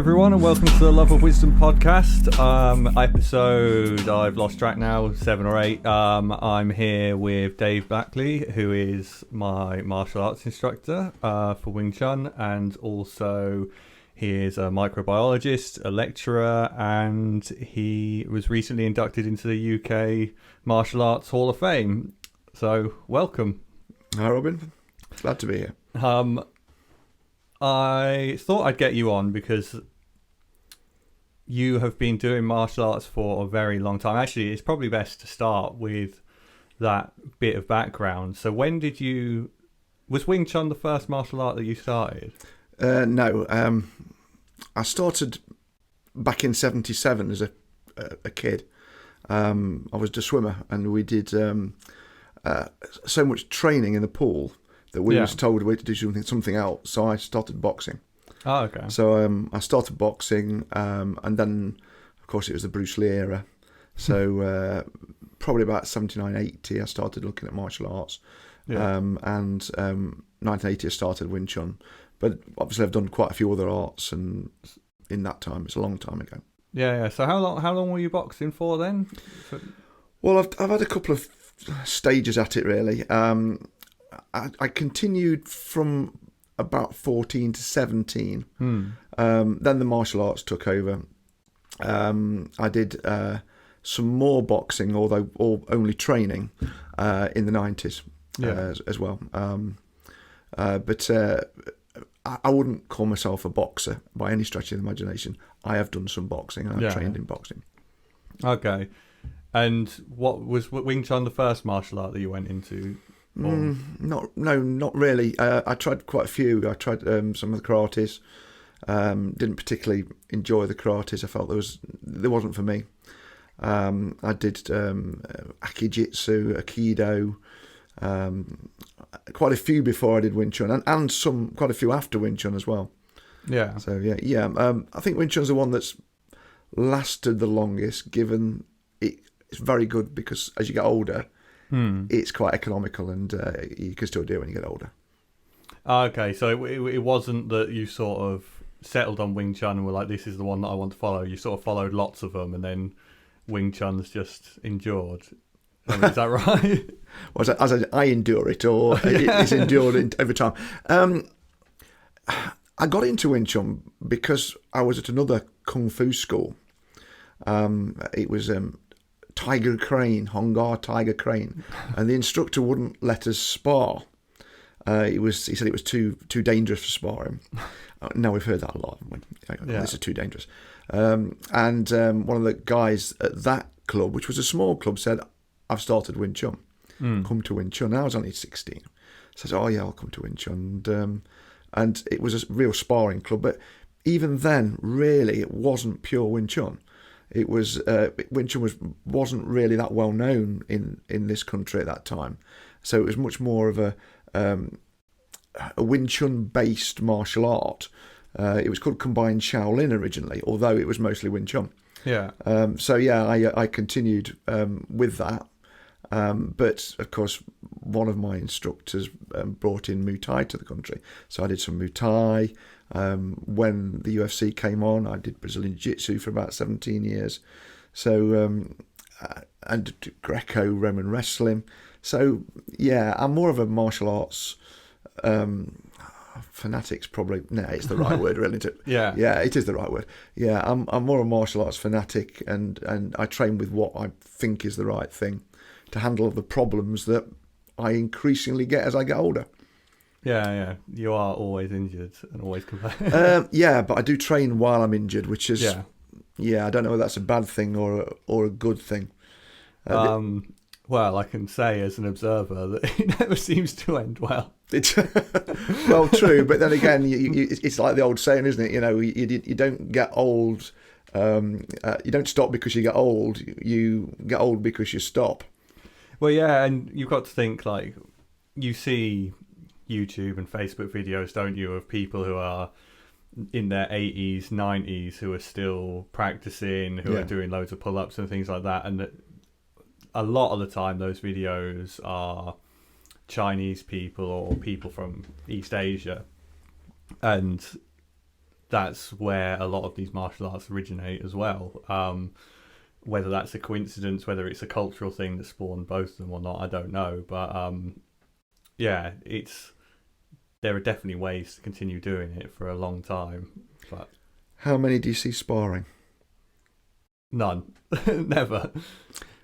everyone, and welcome to the Love of Wisdom podcast. Episode, I've lost track now, 7 or 8. I'm here with Dave Blackley, who is my martial arts instructor for Wing Chun, and also he is a microbiologist, a lecturer, and he was recently inducted into the UK Martial Arts Hall of Fame. So, welcome. Hi, Robin. Glad to be here. I thought I'd get you on because you have been doing martial arts for a very long time. Actually, it's probably best to start with that bit of background. So when did you... Was Wing Chun the first martial art that you started? No. I started back in 77 as a kid. I was a swimmer, and we did so much training in the pool that we was told we had to do something else. So I started boxing. Oh, okay. So I started boxing, and then, of course, it was the Bruce Lee era. So probably about 79, 80, I started looking at martial arts. Yeah. And 1980, I started Wing Chun. But obviously, I've done quite a few other arts, and in that time, it's a long time ago. Yeah. So how long were you boxing for then? Well, I've had a couple of stages at it, really. I continued from about 14 to 17. Then the martial arts took over. I did some more boxing, although only training, in the 90s as well. But I wouldn't call myself a boxer by any stretch of the imagination. I have done some boxing, and I've trained in boxing. Okay. And what was Wing Chun the first martial art that you went into? Not really. I tried quite a few. I tried some of the karates. Didn't particularly enjoy the karates. I felt there wasn't for me. I did akijitsu, aikido, quite a few before I did Wing Chun, and quite a few after Wing Chun as well. Yeah. So I think Wing Chun's the one that's lasted the longest, given it's very good because as you get older, it's quite economical, and you can still do it when you get older. Okay, so it wasn't that you sort of settled on Wing Chun and were like, this is the one that I want to follow. You sort of followed lots of them, and then Wing Chun's just endured. Is that right? Well, I endure it, or it's endured every time. I got into Wing Chun because I was at another kung fu school. It was Tiger Crane, Hongar Tiger Crane, and the instructor wouldn't let us spar. He said it was too dangerous for sparring. Now we've heard that a lot. This is too dangerous. And one of the guys at that club, which was a small club, said, "I've started Wing Chun. Come to Wing Chun." I was only 16. Says, "Oh yeah, I'll come to Wing Chun." And it was a real sparring club, but even then, really, it wasn't pure Wing Chun. It was Wing Chun wasn't really that well known in this country at that time, so it was much more of a Wing Chun based martial art. It was called Combined Shaolin originally, although it was mostly Wing Chun. Yeah. I continued with that, but of course one of my instructors brought in Muay Thai to the country, so I did some Muay Thai. When the UFC came on, I did Brazilian Jiu-Jitsu for about 17 years. So, and Greco-Roman wrestling. So, yeah, I'm more of a martial arts fanatic's probably... No, it's the right word, really, isn't it? Yeah. Yeah, it is the right word. Yeah, I'm more a martial arts fanatic, and I train with what I think is the right thing to handle the problems that I increasingly get as I get older. Yeah. You are always injured and always complain. But I do train while I'm injured, which is... Yeah, I don't know whether that's a bad thing or a good thing. Well, I can say as an observer that it never seems to end well. Well, true, but then again, it's like the old saying, isn't it? You know, you don't get old... you don't stop because you get old. You get old because you stop. Well, yeah, and you've got to think, like, you see YouTube and Facebook videos, don't you, of people who are in their 80s, 90s, who are still practicing, who are doing loads of pull-ups and things like that. And a lot of the time, those videos are Chinese people or people from East Asia. And that's where a lot of these martial arts originate as well. Whether that's a coincidence, whether it's a cultural thing that spawned both of them or not, I don't know. But yeah, there are definitely ways to continue doing it for a long time. But how many do you see sparring? none, never.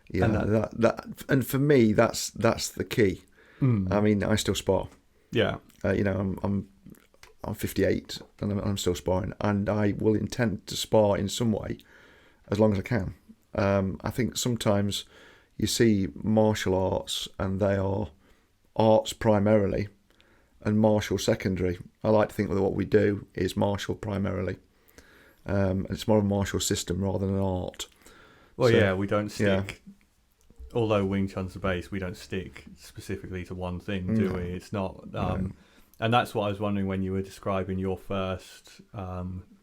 Yeah, and for me, that's the key. I mean, I still spar. Yeah. I'm 58 and I'm still sparring, and I will intend to spar in some way as long as I can. I think sometimes you see martial arts and they are arts primarily and martial secondary. I like to think that what we do is martial primarily. It's more of a martial system rather than an art. Well, yeah, we don't stick. Yeah. Although Wing Chun's the base, we don't stick specifically to one thing, do we? It's not. And that's what I was wondering when you were describing your first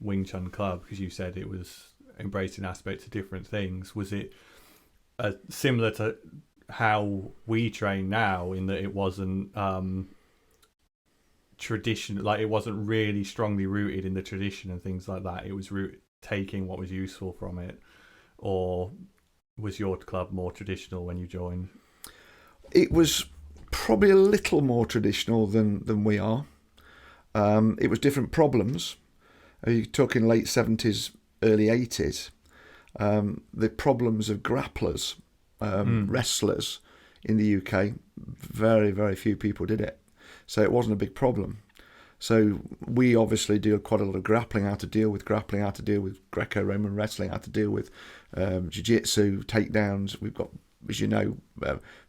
Wing Chun club, because you said it was embracing aspects of different things. Was it similar to how we train now, in that it wasn't tradition, like it wasn't really strongly rooted in the tradition and things like that? It was taking what was useful from it, or was your club more traditional when you joined? It was probably a little more traditional than we are. It was different problems. You're talking late 70s, early 80s. The problems of grapplers, wrestlers in the UK, very, very few people did it. So it wasn't a big problem. So we obviously do quite a lot of grappling, how to deal with grappling, how to deal with Greco-Roman wrestling, how to deal with jiu-jitsu, takedowns. We've got, as you know,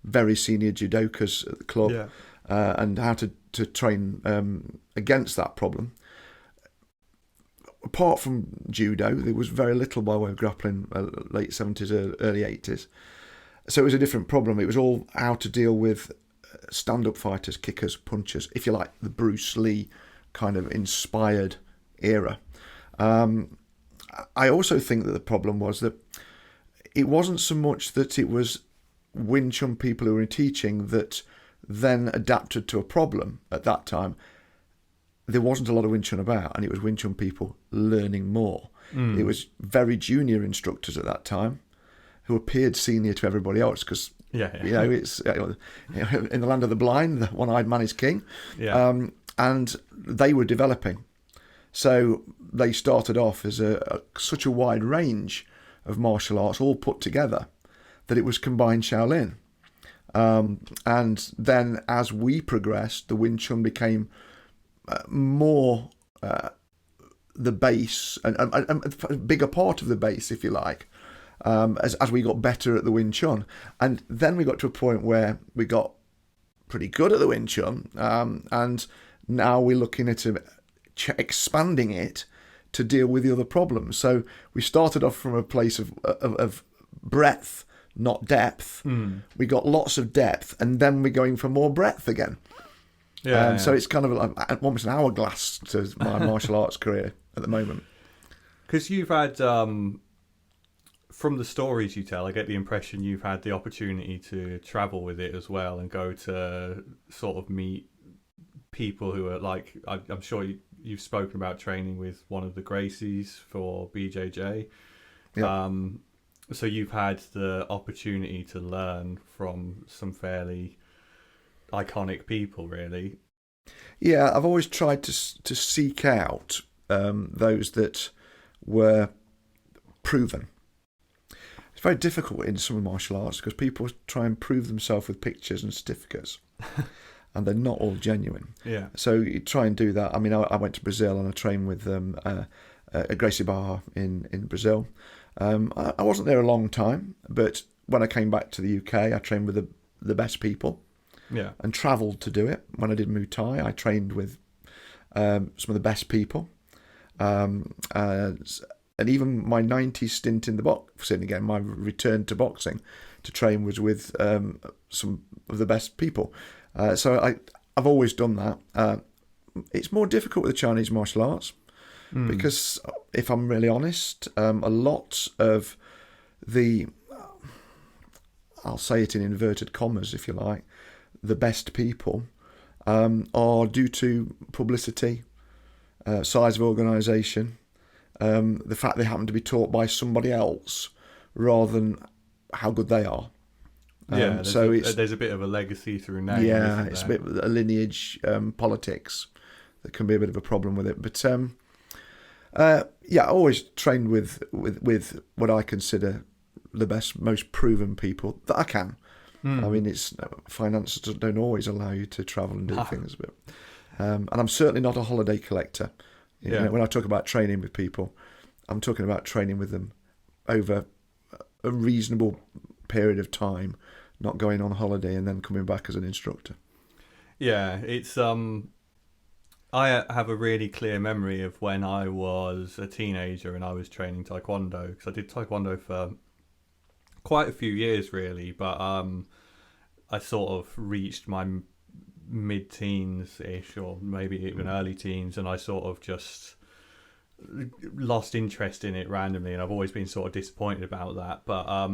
very senior judokas at the club, and how to train against that problem. Apart from judo, there was very little by way of grappling late 70s, early 80s. So it was a different problem. It was all how to deal with stand-up fighters, kickers, punchers, if you like, the Bruce Lee kind of inspired era. I also think that the problem was that it wasn't so much that it was Wing Chun people who were teaching that then adapted to a problem at that time. There wasn't a lot of Wing Chun about, and it was Wing Chun people learning more. It was very junior instructors at that time who appeared senior to everybody else, because it's in the land of the blind, the one-eyed man is king. And they were developing. So they started off as such a wide range of martial arts all put together that it was combined Shaolin. And then as we progressed, the Wing Chun became more the base, and a bigger part of the base, if you like, as we got better at the Wing Chun. And then we got to a point where we got pretty good at the Wing Chun, and now we're looking at expanding it to deal with the other problems. So we started off from a place of breadth, not depth. We got lots of depth, and then we're going for more breadth again. So it's kind of like almost an hourglass to my martial arts career at the moment. Because you've had, from the stories you tell, I get the impression you've had the opportunity to travel with it as well and go to sort of meet people who are like, I'm sure you've spoken about training with one of the Gracies for BJJ. So you've had the opportunity to learn from some fairly iconic people, really. Yeah, I've always tried to seek out those that were proven. It's very difficult in some martial arts because people try and prove themselves with pictures and certificates, and they're not all genuine. Yeah. So you try and do that. I mean, I went to Brazil and I trained with Gracie Barra in Brazil. I wasn't there a long time, but when I came back to the UK, I trained with the best people. Yeah. And travelled to do it. When I did Muay Thai, I trained with some of the best people. And even my 90s stint in the boxing, again, my return to boxing to train was with some of the best people. So I've always done that. It's more difficult with the Chinese martial arts because, if I'm really honest, a lot of the, I'll say it in inverted commas, if you like, the best people are due to publicity, size of organisation, the fact they happen to be taught by somebody else rather than how good they are. There's a bit of a legacy through name. Yeah, isn't it's there? a bit of a lineage politics that can be a bit of a problem with it. But I always trained with what I consider the best, most proven people that I can. I mean, finances don't always allow you to travel and do things, but and I'm certainly not a holiday collector. You know, when I talk about training with people, I'm talking about training with them over a reasonable period of time, not going on holiday and then coming back as an instructor. Yeah, it's I have a really clear memory of when I was a teenager and I was training taekwondo, because I did taekwondo for quite a few years really, but I sort of reached my mid-teens ish, or maybe even early teens, and I sort of just lost interest in it randomly, and I've always been sort of disappointed about that. But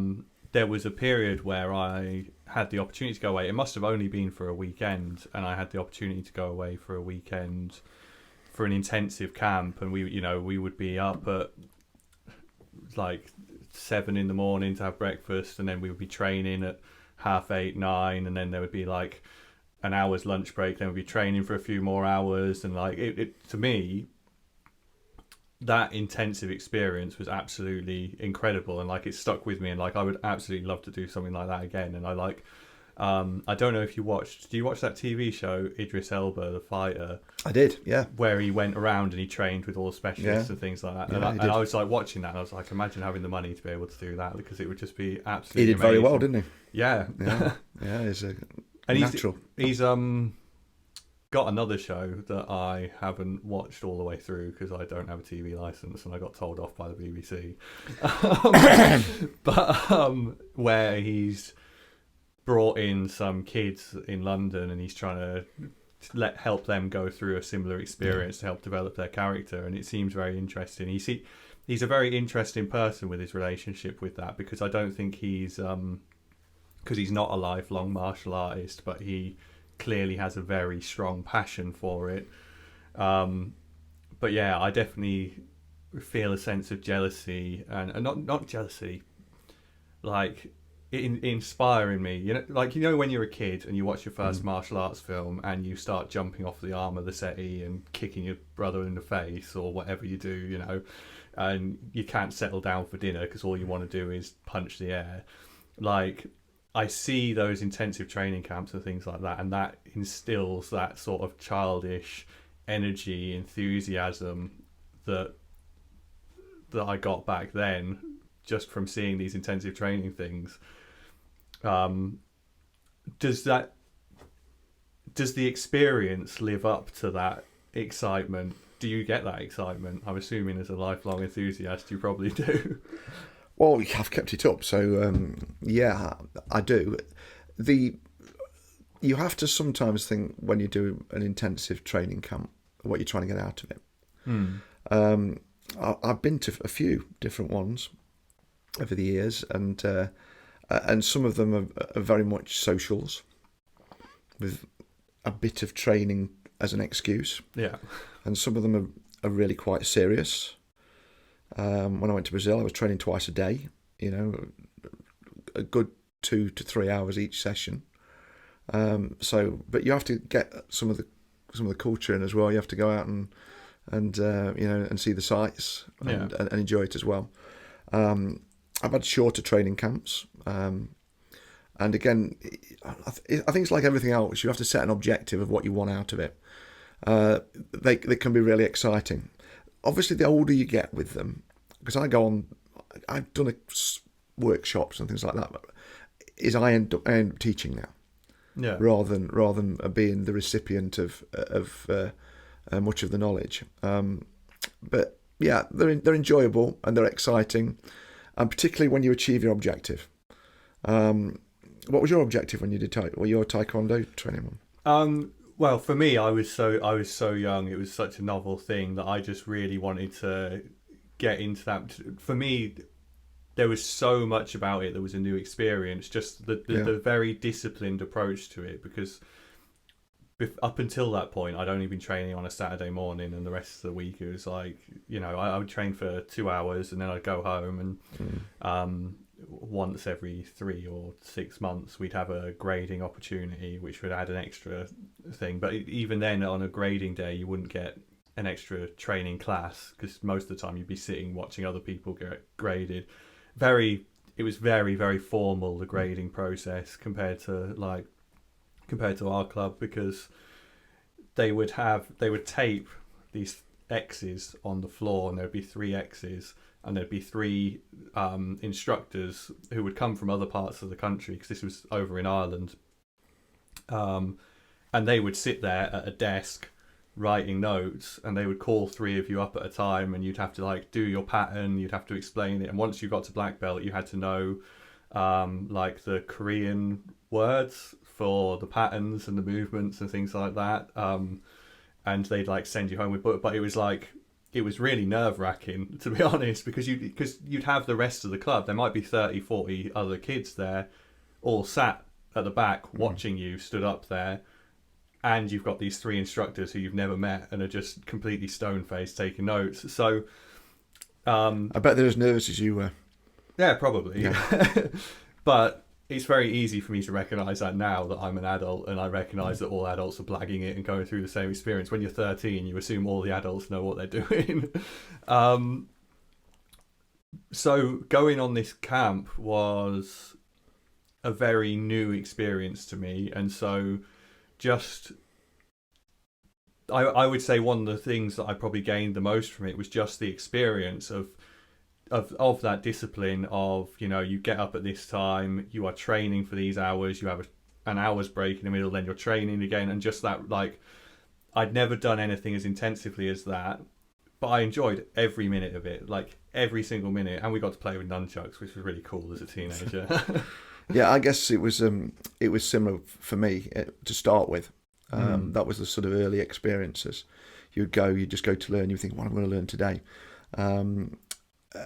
there was a period where I had the opportunity to go away. It must have only been for a weekend, and I had the opportunity to go away for a weekend for an intensive camp, and we would be up at like 7 a.m. to have breakfast, and then we would be training at 8:30, 9, and then there would be like an hour's lunch break, then we'd be training for a few more hours, and like it to me, that intensive experience was absolutely incredible, and like it stuck with me, and like I would absolutely love to do something like that again. And I like I don't know if do you watch that TV show Idris Elba, the fighter? I did, yeah. Where he went around and he trained with all the specialists and things like that. Yeah, and I was like watching that, and I was like, imagine having the money to be able to do that, because it would just be absolutely He did amazing. very well, didn't he? Yeah. Yeah, he's a and natural. He's got another show that I haven't watched all the way through because I don't have a TV license, and I got told off by the BBC. But where he's brought in some kids in London, and he's trying to help them go through a similar experience to help develop their character, and it seems very interesting. He's a very interesting person with his relationship with that, because I don't think he's because he's not a lifelong martial artist, but he clearly has a very strong passion for it. But yeah, I definitely feel a sense of jealousy, and not jealousy, like inspiring me. Like when you're a kid and you watch your first martial arts film and you start jumping off the arm of the settee and kicking your brother in the face or whatever you do, and you can't settle down for dinner because all you want to do is punch the air. Like, I see those intensive training camps and things like that, and that instills that sort of childish energy, enthusiasm that I got back then just from seeing these intensive training things. Does the experience live up to that excitement? Do you get that excitement? I'm assuming as a lifelong enthusiast you probably do. Well, I've kept it up, so yeah, I do. You have to sometimes think when you do an intensive training camp what you're trying to get out of it. I've been to a few different ones over the years, and some of them are very much socials with a bit of training as an excuse. Yeah, and some of them are really quite serious. When I went to Brazil, I was training twice a day, a good 2 to 3 hours each session. But you have to get some of the culture in as well. You have to go out and see the sights and enjoy it as well. I've had shorter training camps, and again, I think it's like everything else. You have to set an objective of what you want out of it. They can be really exciting. Obviously, the older you get with them, because I've done workshops and things like that, I end up teaching now, rather than being the recipient of much of the knowledge. But yeah, they're enjoyable and they're exciting, and particularly when you achieve your objective. What was your objective when you did your Taekwondo training? Well, for me, I was so young. It was such a novel thing that I just really wanted to get into that. For me, there was so much about it that was a new experience. Just the very disciplined approach to it, because up until that point, I'd only been training on a Saturday morning, and the rest of the week it was like, I would train for 2 hours and then I'd go home, and once every 3 or 6 months we'd have a grading opportunity, which would add an extra thing. But even then, on a grading day, you wouldn't get an extra training class, because most of the time you'd be sitting watching other people get graded. It was very, very formal, the grading process, compared to our club, because they would tape these X's on the floor, and there'd be 3 X's, and there'd be 3 instructors who would come from other parts of the country, because this was over in Ireland, and they would sit there at a desk writing notes, and they would call 3 of you up at a time, and you'd have to do your pattern, you'd have to explain it, and once you got to black belt, you had to know the Korean words for the patterns and the movements and things like that, and they'd send you home with book. But it was really nerve-wracking, to be honest, because you'd have the rest of the club, there might be 30-40 other kids there, all sat at the back watching you, stood up there, and you've got these 3 instructors who you've never met and are just completely stone-faced taking notes. So I bet they're as nervous as you were. Yeah, probably. Yeah. But it's very easy for me to recognise that now that I'm an adult, and I recognise that all adults are blagging it and going through the same experience. When you're 13, you assume all the adults know what they're doing. So going on this camp was a very new experience to me, and so I would say one of the things that I probably gained the most from it was just the experience of that discipline of, you get up at this time, you are training for these hours, you have an hour's break in the middle, then you're training again, and just that, I'd never done anything as intensively as that, but I enjoyed every minute of it, every single minute, and we got to play with nunchucks, which was really cool as a teenager. Yeah, I guess it was similar for me to start with. That was the sort of early experiences. You just go to learn. You think, what am I going to learn today?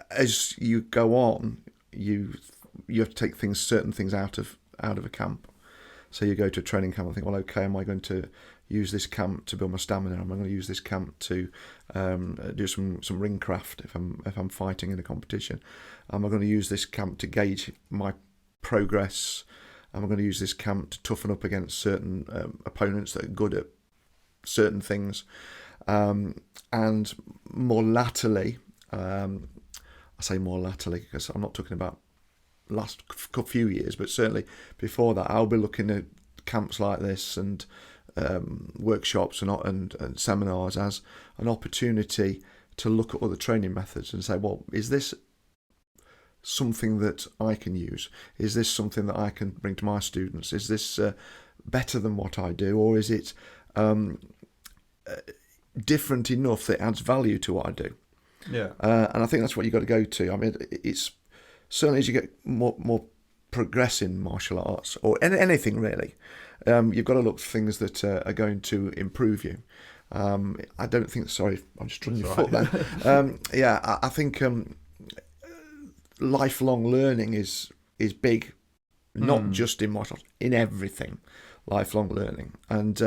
As you go on, you have to take certain things out of a camp. So you go to a training camp and think, well, okay, am I going to use this camp to build my stamina? Am I going to use this camp to do some ring craft if I'm fighting in a competition? Am I going to use this camp to gauge my progress? Am I going to use this camp to toughen up against certain opponents that are good at certain things? And more latterly, I say more latterly because I'm not talking about last few years, but certainly before that, I'll be looking at camps like this and workshops and seminars as an opportunity to look at other training methods and say, well, is this something that I can use? Is this something that I can bring to my students? Is this better than what I do, or is it different enough that it adds value to what I do? Yeah. And I think that's what you've got to go to. I mean, it's certainly as you get more progress in martial arts or anything really, you've got to look for things that are going to improve you. I don't think. Sorry, I'm just drawing your foot then. I think lifelong learning is big, not just in martial arts, in everything. Lifelong learning, and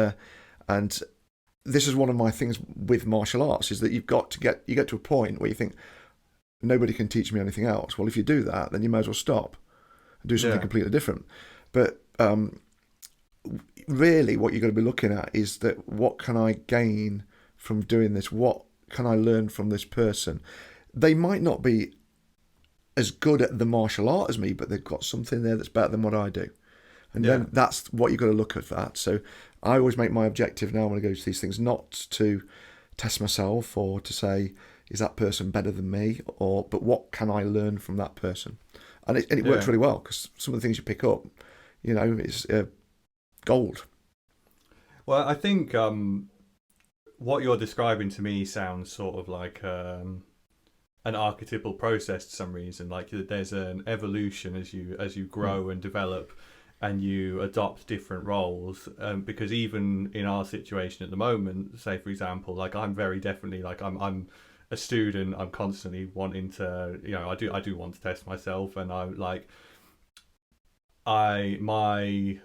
this is one of my things with martial arts, is that you get to a point where you think nobody can teach me anything else. Well, if you do that, then you may as well stop and do something completely different. But really, what you've got to be looking at is that what can I gain from doing this? What can I learn from this person? They might not be as good at the martial art as me, but they've got something there that's better than what I do. And then that's what you've got to look at that. So I always make my objective now when I go to these things, not to test myself or to say, is that person better than me? But what can I learn from that person? And it works really well, because some of the things you pick up, is gold. Well, I think what you're describing to me sounds sort of like an archetypal process to some reason. Like there's an evolution as you grow and develop, and you adopt different roles. Because even in our situation at the moment, say for example, like I'm very definitely like I'm a student. I'm constantly wanting to, I do want to test myself, and I'm like, my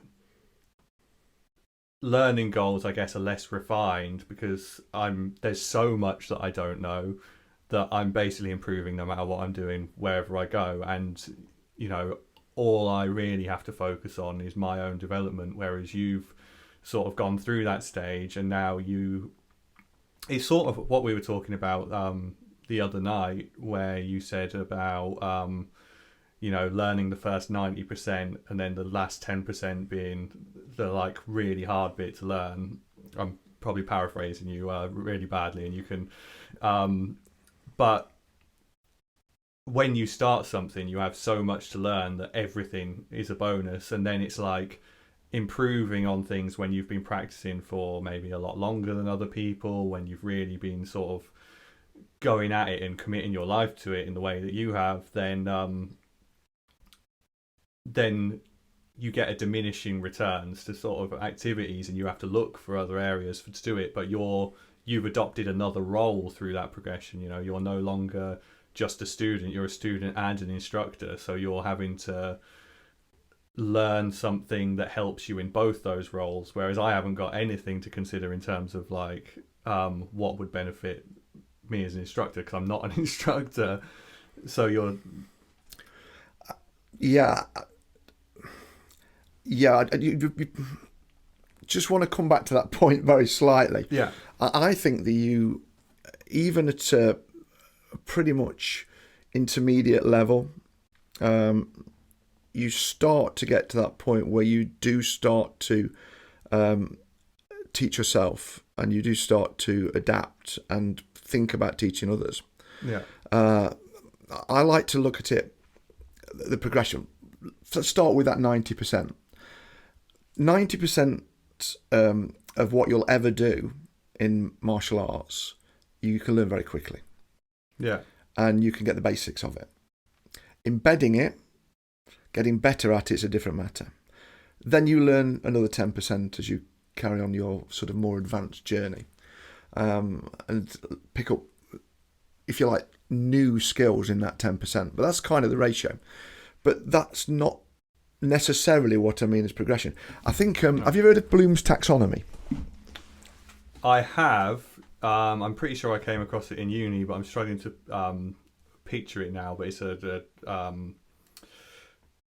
learning goals, I guess, are less refined because there's so much that I don't know that I'm basically improving no matter what I'm doing wherever I go, and all I really have to focus on is my own development. Whereas you've sort of gone through that stage, and now it's sort of what we were talking about the other night, where you said about learning the first 90% and then the last 10% being the like really hard bit to learn. I'm probably paraphrasing you really badly, and you can but when you start something, you have so much to learn that everything is a bonus, and then it's like improving on things when you've been practicing for maybe a lot longer than other people, when you've really been sort of going at it and committing your life to it in the way that you have, then you get a diminishing returns to sort of activities, and you have to look for other areas to do it. But you've adopted another role through that progression. You're no longer just a student, you're a student and an instructor, so you're having to learn something that helps you in both those roles, whereas I haven't got anything to consider in terms of like what would benefit me as an instructor, because I'm not an instructor. So you're yeah you just want to come back to that point very slightly. I think that you, even at a pretty much intermediate level, you start to get to that point where you do start to teach yourself, and you do start to adapt and think about teaching others. I like to look at it, the progression. Let's start with that 90%. 90% of what you'll ever do in martial arts, you can learn very quickly. And you can get the basics of it. Embedding it, getting better at it is a different matter. Then you learn another 10% as you carry on your sort of more advanced journey, and pick up, if you like, new skills in that 10%. But that's kind of the ratio. But that's not necessarily what I mean as progression. I think, have you heard of Bloom's taxonomy? I have. I'm pretty sure I came across it in uni, but I'm struggling to picture it now. But it's a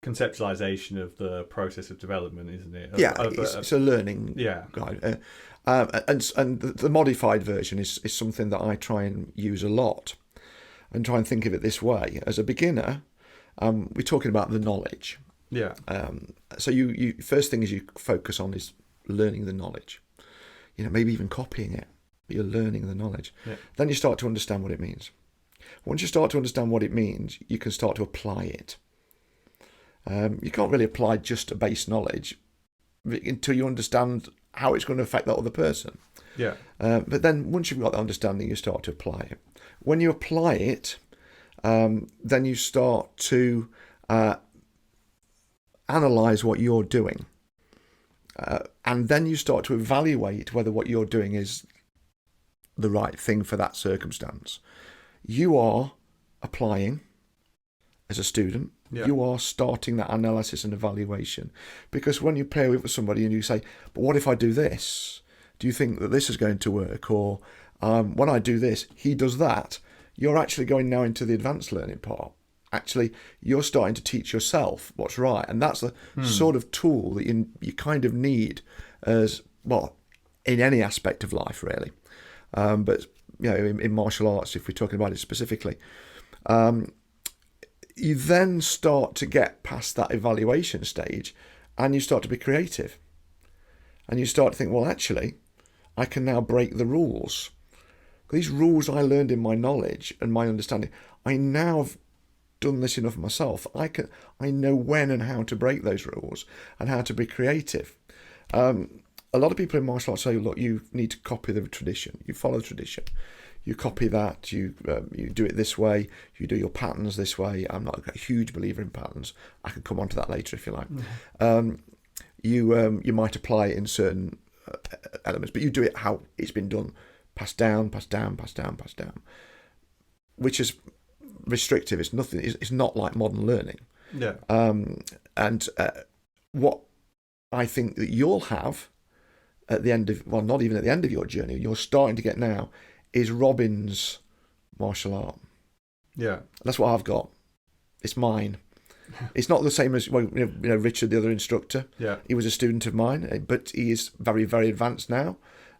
conceptualization of the process of development, isn't it? It's a learning guide. And the modified version is something that I try and use a lot, and try and think of it this way. As a beginner, we're talking about the knowledge. So you first thing is you focus on is learning the knowledge. Maybe even copying it, but you're learning the knowledge. Then you start to understand what it means. Once you start to understand what it means, you can start to apply it. You can't really apply just a base knowledge until you understand how it's going to affect that other person. But then once you've got that understanding, you start to apply it. When you apply it, then you start to analyze what you're doing. And then you start to evaluate whether what you're doing is the right thing for that circumstance. You are applying as a student. You are starting that analysis and evaluation. Because when you play with somebody and you say, but what if I do this? Do you think that this is going to work? Or when I do this, he does that. You're actually going now into the advanced learning part. Actually, you're starting to teach yourself what's right. And that's the sort of tool that you kind of need as, well, in any aspect of life, really. But, in martial arts, if we're talking about it specifically, you then start to get past that evaluation stage, and you start to be creative. And you start to think, well, actually, I can now break the rules. These rules I learned in my knowledge and my understanding, I now have done this enough myself. I know when and how to break those rules and how to be creative. A lot of people in martial arts say, look, you need to copy the tradition. You follow the tradition. You copy that. You do it this way. You do your patterns this way. I'm not a huge believer in patterns. I can come on to that later if you like. You might apply it in certain elements, but you do it how it's been done. Passed down, passed down, passed down, passed down. Which is restrictive. It's nothing. It's not like modern learning. And what I think that you'll have at the end of, well, not even at the end of your journey, you're starting to get now, is Robin's martial art. Yeah. That's what I've got. It's mine. It's not the same as, well, Richard, the other instructor. Yeah. He was a student of mine, but he is very, very advanced now,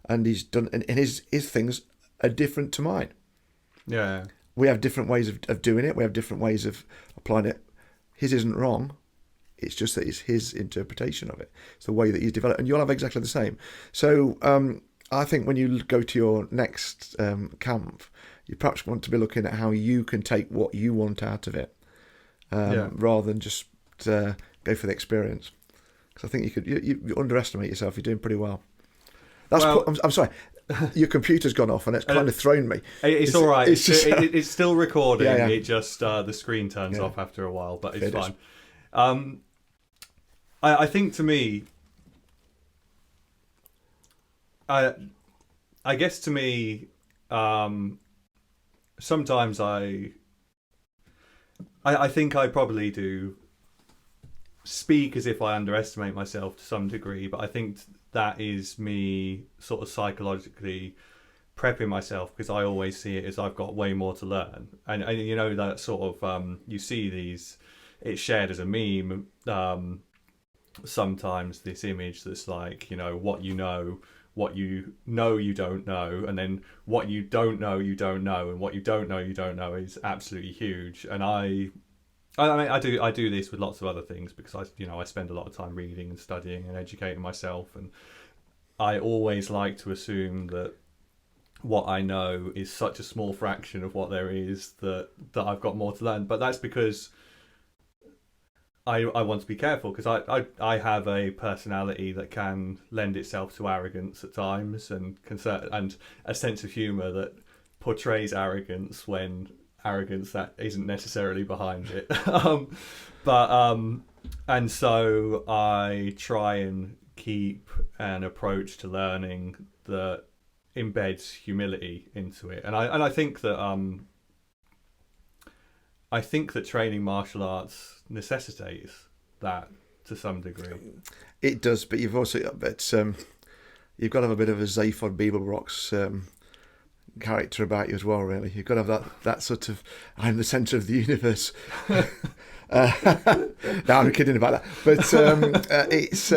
and he's done, and his things are different to mine. Yeah. We have different ways of doing it. We have different ways of applying it. His isn't wrong. It's just that it's his interpretation of it. It's the way that he's developed, and you'll have exactly the same. So I think when you go to your next camp, you perhaps want to be looking at how you can take what you want out of it, rather than just go for the experience. Because I think you underestimate yourself. You're doing pretty well. I'm sorry. Your computer's gone off and it's kind of thrown me. It's all right. It's still recording. Yeah. It just the screen turns off after a while, but it's fine. I think to me, I guess to me, sometimes I think I probably do speak as if I underestimate myself to some degree, but I think that is me sort of psychologically prepping myself, because I always see it as I've got way more to learn. And that sort of you see these, it's shared as a meme sometimes, this image that's like, what you know you don't know, and then what you don't know you don't know, and what you don't know is absolutely huge. And I do this with lots of other things, because I spend a lot of time reading and studying and educating myself, and I always like to assume that what I know is such a small fraction of what there is that I've got more to learn. But that's because I want to be careful, because I have a personality that can lend itself to arrogance at times, and a sense of humour that portrays arrogance when arrogance that isn't necessarily behind it. And so I try and keep an approach to learning that embeds humility into it, and I think that training martial arts necessitates that to some degree. It does, but you've also got you've got to have a bit of a Zaphod Beeblebrox character about you as well, really. You've got to have that sort of, I'm the centre of the universe. No, I'm kidding about that. But it's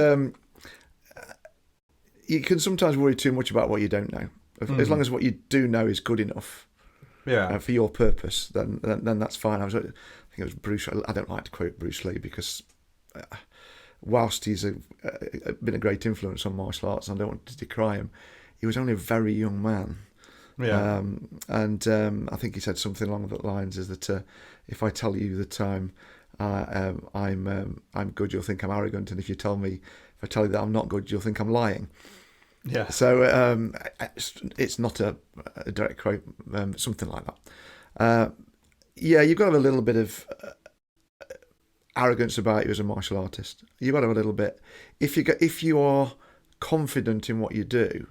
you can sometimes worry too much about what you don't know. As long as what you do know is good enough, for your purpose, then that's fine. I think it was Bruce. I don't like to quote Bruce Lee, because whilst he's been a great influence on martial arts, and I don't want to decry him, he was only a very young man. Yeah. I think he said something along the lines is that if I tell you that I'm good, you'll think I'm arrogant, and if I tell you that I'm not good, you'll think I'm lying. Yeah. So it's not a direct quote, something like that. You've got to have a little bit of arrogance about you as a martial artist. You've got to have a little bit. If you are confident in what you do,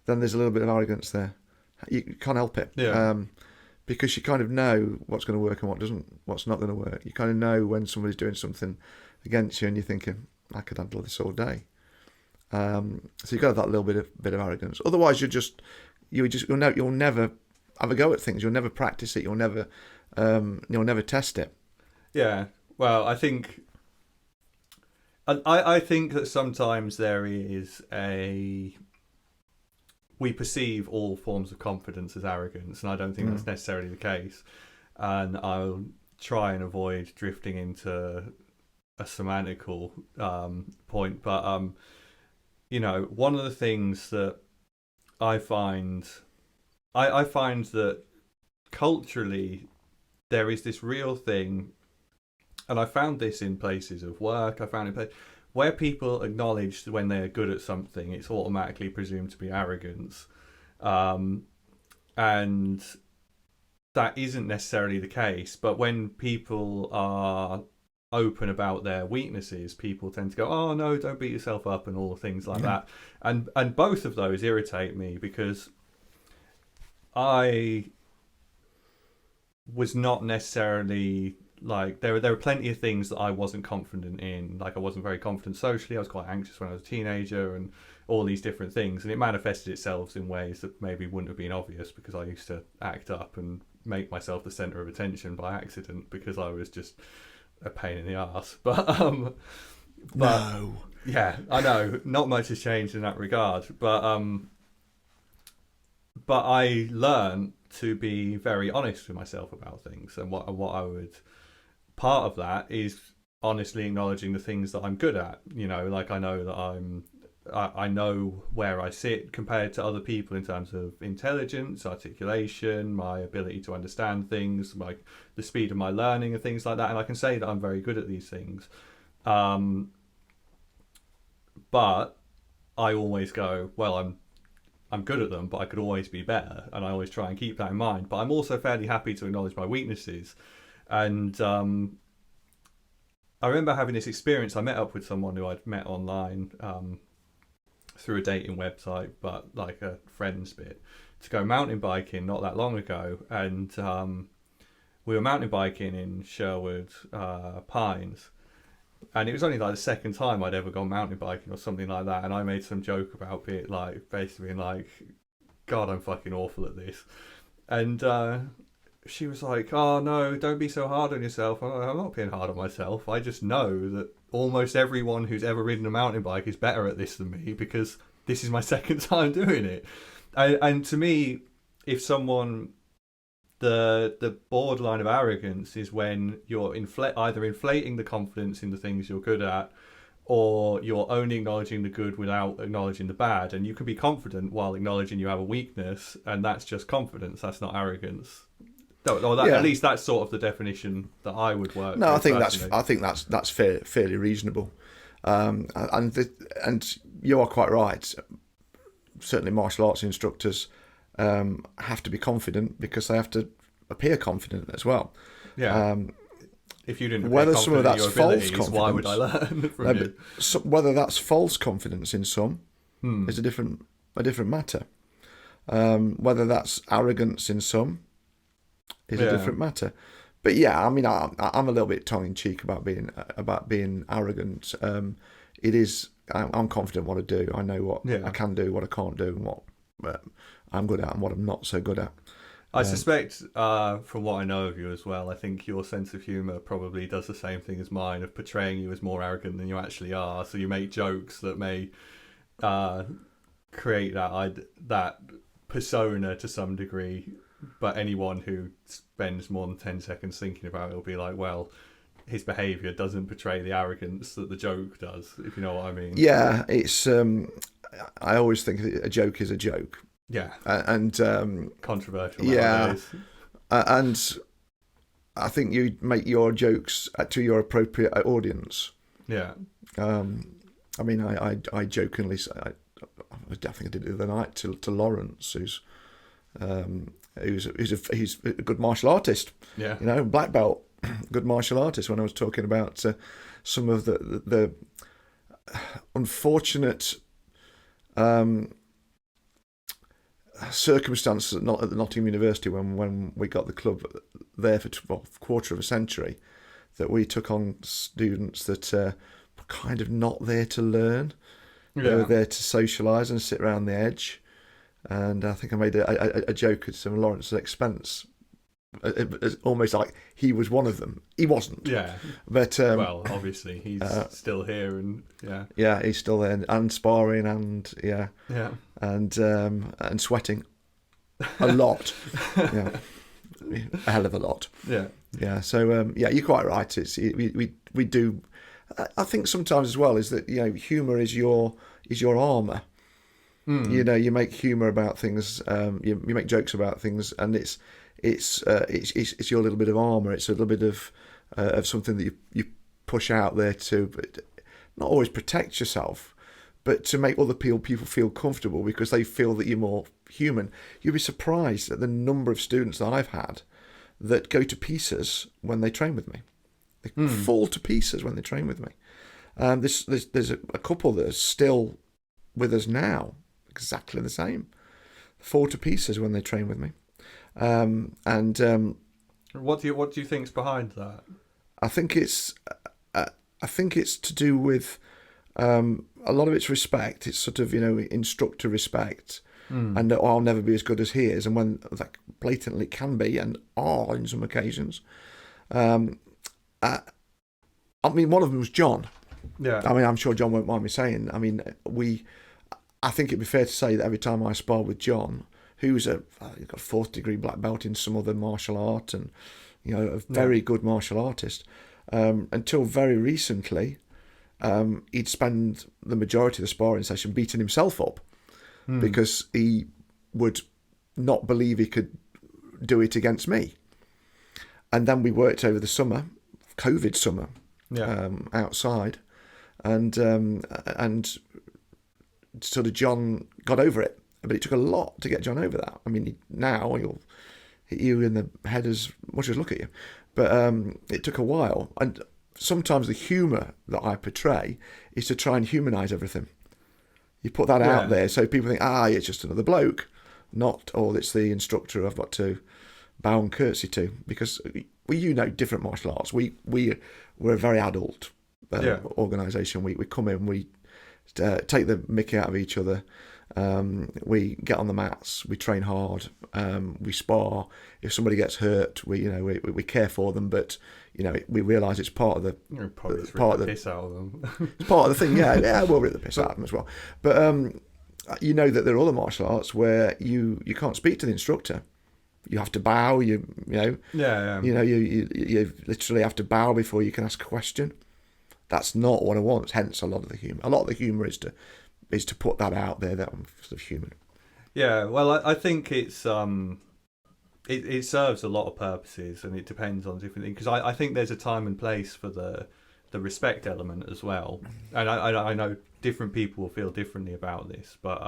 then there's a little bit of arrogance there. You can't help it. Yeah. Because you kind of know what's going to work and what's not going to work. You kind of know when somebody's doing something against you, and you're thinking, I could handle this all day. So you've got to have that little bit of arrogance. Otherwise, you'll never have a go at things. You'll never practice it. You'll never test it. Yeah. Well, I think that sometimes there is we perceive all forms of confidence as arrogance, and I don't think that's necessarily the case. And I'll try and avoid drifting into a semantical point, but one of the things that I find that culturally there is this real thing, and I found this in places of work. I found it where people acknowledge when they're good at something, it's automatically presumed to be arrogance. And that isn't necessarily the case. But when people are open about their weaknesses, people tend to go, oh no, don't beat yourself up, and all things like that. And both of those irritate me, because I was not necessarily... Like there were plenty of things that I wasn't confident in. Like I wasn't very confident socially. I was quite anxious when I was a teenager, and all these different things, and it manifested itself in ways that maybe wouldn't have been obvious because I used to act up and make myself the center of attention by accident because I was just a pain in the ass. But no. Yeah, I know not much has changed in that regard, but I learned to be very honest with myself about things, and what I would, part of that is honestly acknowledging the things that I'm good at. Like I know that I know where I sit compared to other people in terms of intelligence, articulation, my ability to understand things, the speed of my learning and things like that, and I can say that I'm very good at these things. But I always go, well, I'm good at them, but I could always be better, and I always try and keep that in mind. But I'm also fairly happy to acknowledge my weaknesses, and I remember having this experience. I met up with someone who I'd met online through a dating website, but like a friend's bit, to go mountain biking not that long ago, and we were mountain biking in Sherwood Pines. And it was only like the second time I'd ever gone mountain biking or something like that, and I made some joke about it, like basically being like, God, I'm fucking awful at this. And she was like, oh no, don't be so hard on yourself. I'm not being hard on myself. I just know that almost everyone who's ever ridden a mountain bike is better at this than me because this is my second time doing it. And to me, if someone... The borderline of arrogance is when you're either inflating the confidence in the things you're good at, or you're only acknowledging the good without acknowledging the bad. And you can be confident while acknowledging you have a weakness, and that's just confidence. That's not arrogance. At least that's sort of the definition that I would work. No, with, I think that's fairly reasonable, and you are quite right. Certainly, martial arts instructors have to be confident because they have to appear confident as well. Yeah. If you didn't, whether some of that's false confidence, why would I learn from you? Whether that's false confidence in some is a different matter. Whether that's arrogance in some is a different matter. But yeah, I mean, I'm a little bit tongue in cheek about being arrogant. It is. I'm confident what I do. I know what I can do, what I can't do, and what I'm good at and what I'm not so good at. I suspect, from what I know of you as well, I think your sense of humour probably does the same thing as mine, of portraying you as more arrogant than you actually are. So you make jokes that may create that persona to some degree, but anyone who spends more than 10 seconds thinking about it will be like, well, his behaviour doesn't portray the arrogance that the joke does, if you know what I mean. Yeah, it's... I always think a joke is a joke. Yeah, and controversial. Yeah, and I think you make your jokes to your appropriate audience. Yeah. I mean, I jokingly say, I think I did it the other night to Lawrence, who's a good martial artist. Yeah. Black belt, good martial artist. When I was talking about some of the unfortunate circumstances at Nottingham University when we got the club there for a quarter of a century, that we took on students that were kind of not there to learn. Yeah. They were there to socialise and sit around the edge. And I think I made a joke at some Lawrence's expense. It's almost like he was one of them. He wasn't. Yeah. But well, obviously he's still here, and yeah. Yeah, he's still there and sparring and and sweating a lot. Yeah, a hell of a lot. Yeah. Yeah. So you're quite right. It's we do. I think sometimes as well is that humour is your armour. You make humour about things. You make jokes about things, and it's your little bit of armour. It's a little bit of something that you push out there to not always protect yourself, but to make other people feel comfortable because they feel that you're more human. You'll be surprised at the number of students that I've had that go to pieces when they train with me. They fall to pieces when they train with me. There's a couple that are still with us now, exactly the same. Fall to pieces when they train with me. What do you think's behind that? I think it's to do with A lot of it's respect. It's sort of, instructor respect. And I'll never be as good as he is. And when that blatantly can be and are in some occasions. I mean, one of them was John. Yeah. I mean, I'm sure John won't mind me saying. I mean, I think it'd be fair to say that every time I spar with John, who's he's got a 4th-degree black belt in some other martial art and, a very good martial artist, until very recently, he'd spend the majority of the sparring session beating himself up because he would not believe he could do it against me. And then we worked over the summer, COVID summer, outside, and sort of John got over it, but it took a lot to get John over that. I mean, now he'll hit you in the head as much as look at you, but it took a while. And sometimes the humour that I portray is to try and humanise everything. You put that out there so people think, it's just another bloke, not, it's the instructor I've got to bow and curtsy to, because different martial arts. We're a very adult organisation. We come in, we take the mickey out of each other. We get on the mats. We train hard. We spar. If somebody gets hurt, we care for them, but we realise it's part of the piss out of them. It's part of the thing. Yeah, we'll rip the piss out of them as well. But that there are other martial arts where you can't speak to the instructor. You have to bow. You literally have to bow before you can ask a question. That's not what I want. Hence, a lot of the humour. A lot of the humour is to put that out there, that I'm sort of human. Yeah, well, I think it's it serves a lot of purposes, and it depends on different things. Because I think there's a time and place for the respect element as well, and I know different people will feel differently about this, but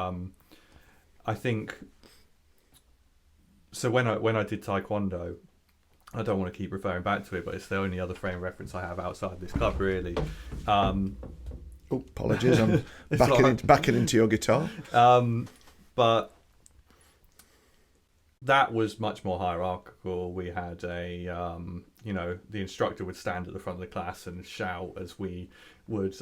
I think so. When I did Taekwondo, I don't want to keep referring back to it, but it's the only other frame reference I have outside this club, really. Apologies, I'm backing into your guitar. But that was much more hierarchical. We had the instructor would stand at the front of the class and shout as we would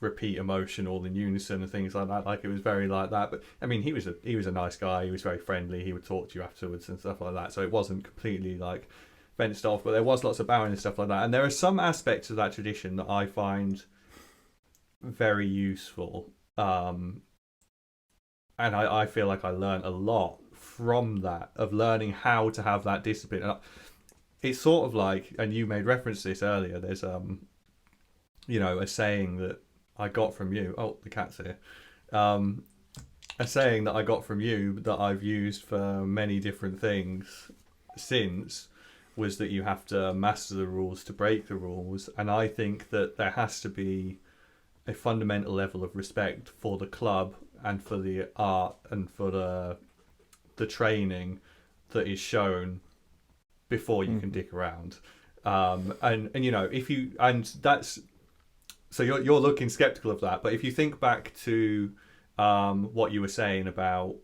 repeat emotion all in unison and things like that. It was very like that. But I mean, he was a nice guy. He was very friendly. He would talk to you afterwards and stuff like that. So it wasn't completely fenced off, but there was lots of bowing and stuff like that. And there are some aspects of that tradition that I find very useful, and I feel like I learned a lot from that, of learning how to have that discipline. And it's sort of like, and you made reference to this earlier, there's a saying that I got from you, the cat's here, a saying that I got from you that I've used for many different things since, was that you have to master the rules to break the rules. And I think that there has to be a fundamental level of respect for the club and for the art and for the training that is shown before you can dick around. If you, and that's, so you're looking skeptical of that, but if you think back to what you were saying about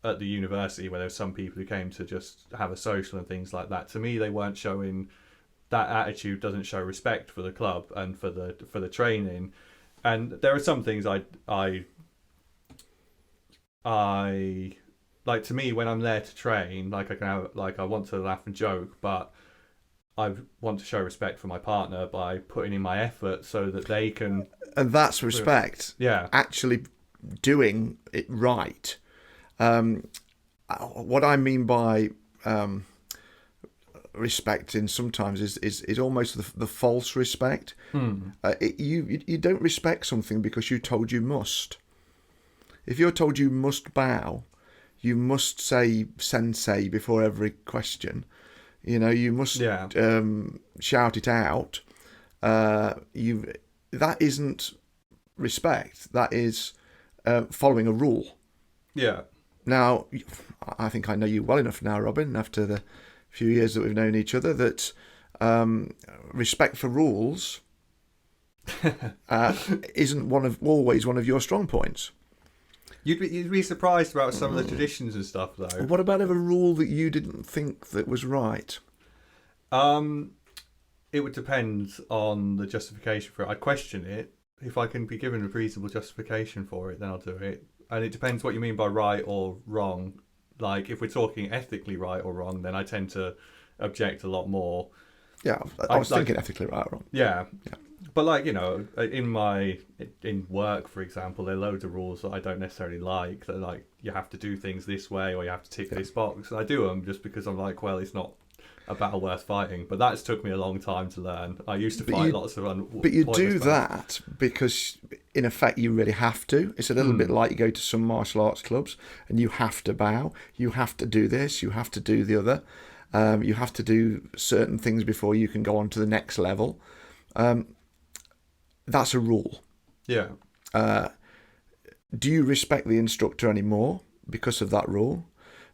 at the university, where there were some people who came to just have a social and things like that, to me they weren't showing, that attitude doesn't show respect for the club and for the training. And there are some things I like, to me, when I'm there to train, I can have, I want to laugh and joke, but I want to show respect for my partner by putting in my effort so that they can. And that's respect. Yeah. Actually doing it right. What I mean by respect in sometimes is almost the false respect. You don't respect something because you're told you must. If you're told you must bow, you must say sensei before every question. You must shout it out. That isn't respect. That is following a rule. Yeah. Now, I think I know you well enough now, Robin, after the few years that we've known each other, that respect for rules isn't always one of your strong points. You'd be surprised about some of the traditions and stuff, though. What about a rule that you didn't think that was right? It would depend on the justification for it. I'd question it, if I can be given a reasonable justification for it, then I'll do it. And it depends what you mean by right or wrong. Like, if we're talking ethically right or wrong, then I tend to object a lot more. Yeah, I was thinking ethically right or wrong. Yeah. Yeah. But like, in work, for example, there are loads of rules that I don't necessarily like. That like, you have to do things this way or you have to tick this box. And I do them just because I'm like, well, it's not a battle worth fighting. But that's took me a long time to learn. I used to fight lots of But you do that because, in effect, you really have to. It's a little bit like you go to some martial arts clubs and you have to bow. You have to do this. You have to do the other. You have to do certain things before you can go on to the next level. That's a rule. Yeah. Do you respect the instructor anymore because of that rule?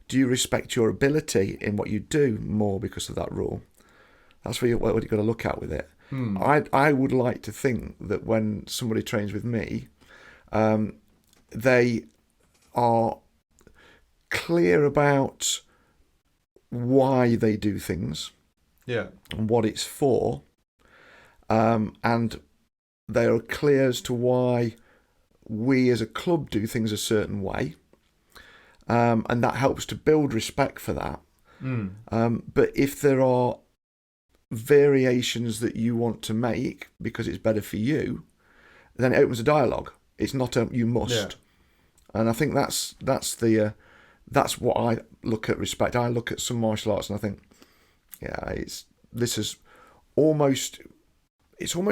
Do you respect your ability in what you do more because of that rule? That's what you've got to look at with it. I would like to think that when somebody trains with me, they are clear about why they do things, and what it's for, and they are clear as to why we as a club do things a certain way, and that helps to build respect for that. But if there are variations that you want to make because it's better for you, then it opens a dialogue. It's not a you must. And I think that's what I look at respect. I look at some martial arts and I think, it's almost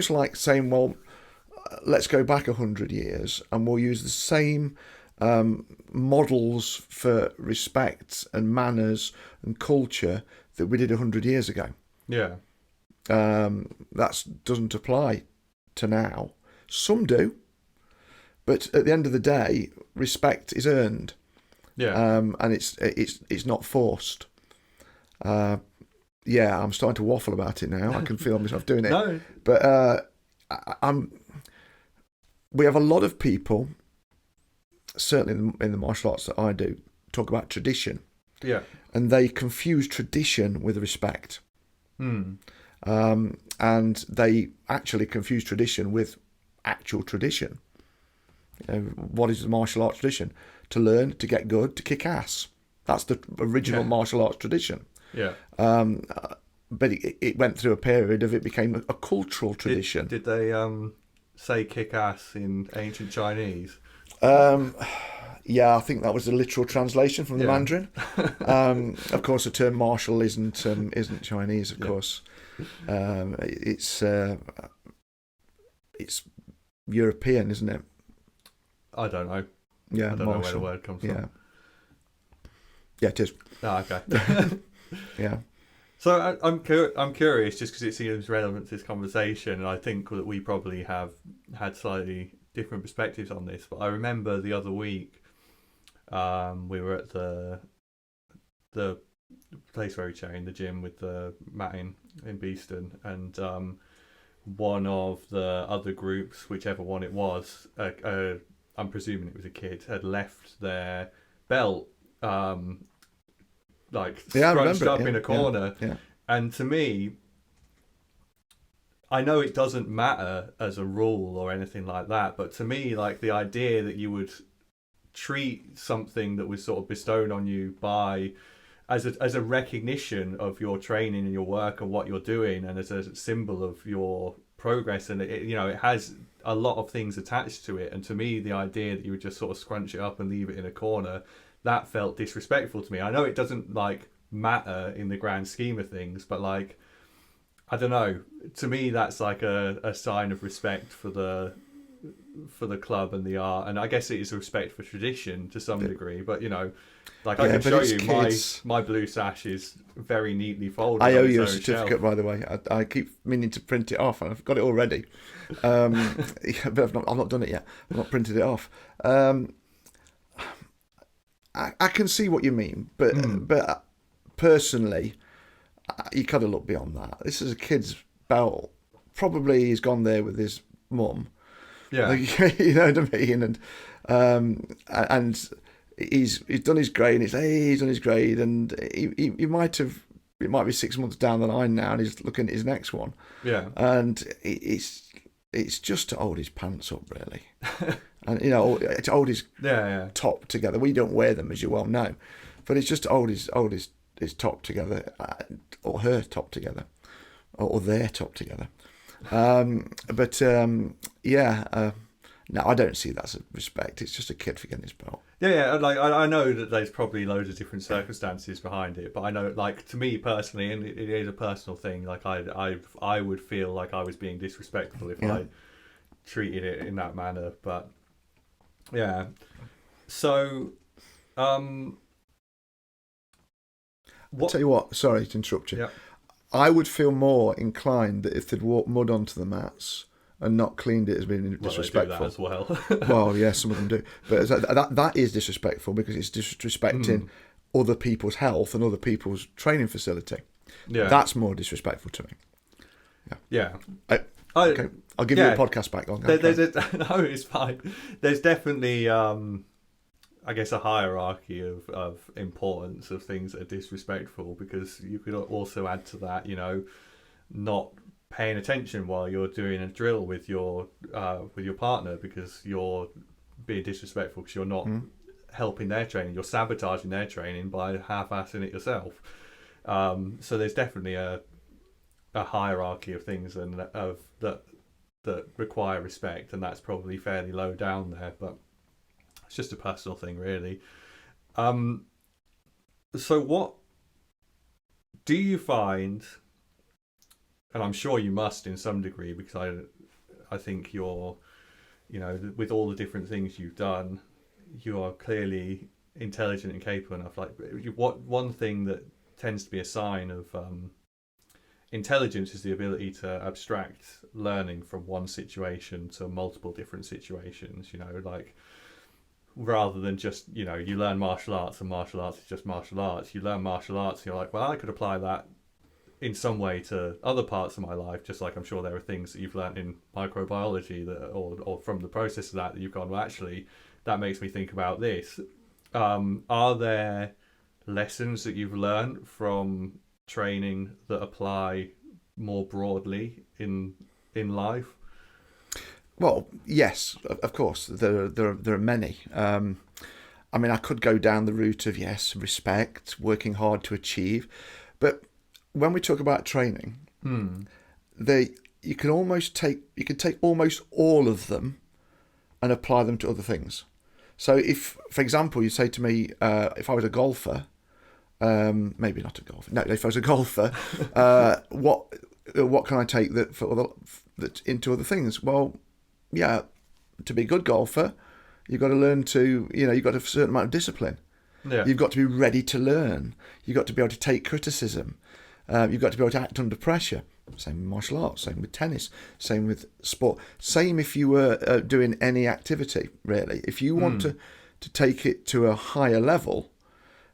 like saying, well, let's go back 100 years and we'll use the same models for respect and manners and culture that we did 100 years ago. Yeah. That doesn't apply to now. Some do, but at the end of the day, respect is earned. Yeah. And it's not forced. I'm starting to waffle about it now. I can feel myself doing it. No. But we have a lot of people, certainly in the martial arts that I do, talk about tradition. Yeah. And they confuse tradition with respect. And they actually confuse tradition with actual tradition. What is the martial arts tradition? To learn, to get good, to kick ass. That's the original martial arts tradition. Yeah. But it went through a period of it became a cultural tradition. Did they say kick ass in ancient Chinese? I think that was a literal translation from the Mandarin. Of course, the term martial isn't Chinese. Of course, it's European, isn't it? I don't know. Yeah, I don't know where the word comes from. Yeah, it is. Oh, okay. Yeah. So I'm curious, just because it seems relevant to this conversation, and I think that we probably have had slightly different perspectives on this. But I remember the other week, we were at the place where we train, the gym with the matting in Beeston, and one of the other groups, whichever one it was, I'm presuming it was a kid, had left their belt scrunched up in a corner. Yeah. And to me, I know it doesn't matter as a rule or anything like that, but to me, like, the idea that you would treat something that was sort of bestowed on you as a recognition of your training and your work and what you're doing, and as a symbol of your progress, and it has a lot of things attached to it. And to me, the idea that you would just sort of scrunch it up and leave it in a corner, that felt disrespectful to me. I know it doesn't matter in the grand scheme of things, but I don't know. To me, that's like a sign of respect for the club and the art, and I guess it is a respect for tradition to some degree. But I can show you my blue sash is very neatly folded. I owe you a certificate, by the way. I keep meaning to print it off, and I've got it already. But I've not done it yet. I've not printed it off. I can see what you mean, but personally, you got to look beyond that. This is a kid's belt. Probably he's gone there with his mum. Yeah, you know what I mean, and he's done his grade, and he's done his grade, and he might have. It might be 6 months down the line now, and he's looking at his next one. Yeah, and it's it's just to hold his pants up, really. And, you know, to hold his top together. We don't wear them, as you well know. But it's just to hold his top together, or her top together, or their top together. No, I don't see that as a respect. It's just a kid for getting his belt. Yeah. Like I know that there's probably loads of different circumstances behind it, but I know, like, to me personally, and it is a personal thing. Like I would feel like I was being disrespectful if I treated it in that manner. But yeah, so I'll tell you what. Sorry to interrupt you. Yeah. I would feel more inclined that if they'd walked mud onto the mats and not cleaned it as being disrespectful. Well, they do that as well. Well, yeah, some of them do. But that is disrespectful, because it's disrespecting other people's health and other people's training facility. Yeah. That's more disrespectful to me. Yeah. Okay. I'll give you a podcast back on. No, it's fine. There's definitely, I guess, a hierarchy of importance of things that are disrespectful, because you could also add to that, you know, not paying attention while you're doing a drill with your partner because you're being disrespectful, because you're not helping their training. You're sabotaging their training by half-assing it yourself. So there's definitely a hierarchy of things and that require respect, and that's probably fairly low down there, but it's just a personal thing, really. So what do you find, and I'm sure you must in some degree, because I think you're, you know, with all the different things you've done, you are clearly intelligent and capable enough. Like, what one thing that tends to be a sign of intelligence is the ability to abstract learning from one situation to multiple different situations, you know, like, rather than just, you know, you learn martial arts and martial arts is just martial arts. You learn martial arts and you're like, well, I could apply that in some way to other parts of my life, just like I'm sure there are things that you've learned in microbiology or from the process of that you've gone, well, actually, that makes me think about this. Are there lessons that you've learned from training that apply more broadly in life? Well, yes, of course. There are many. I mean, I could go down the route of, yes, respect, working hard to achieve, but when we talk about training, you can take almost all of them and apply them to other things. So if, for example, you say to me, if I was a golfer, maybe not a golfer. No, if I was a golfer, what can I take that into other things? Well, yeah, to be a good golfer, you've got to learn to, you know, you've got a certain amount of discipline. Yeah. You've got to be ready to learn. You've got to be able to take criticism. You've got to be able to act under pressure. Same with martial arts, same with tennis, same with sport. Same if you were doing any activity, really. If you want to take it to a higher level,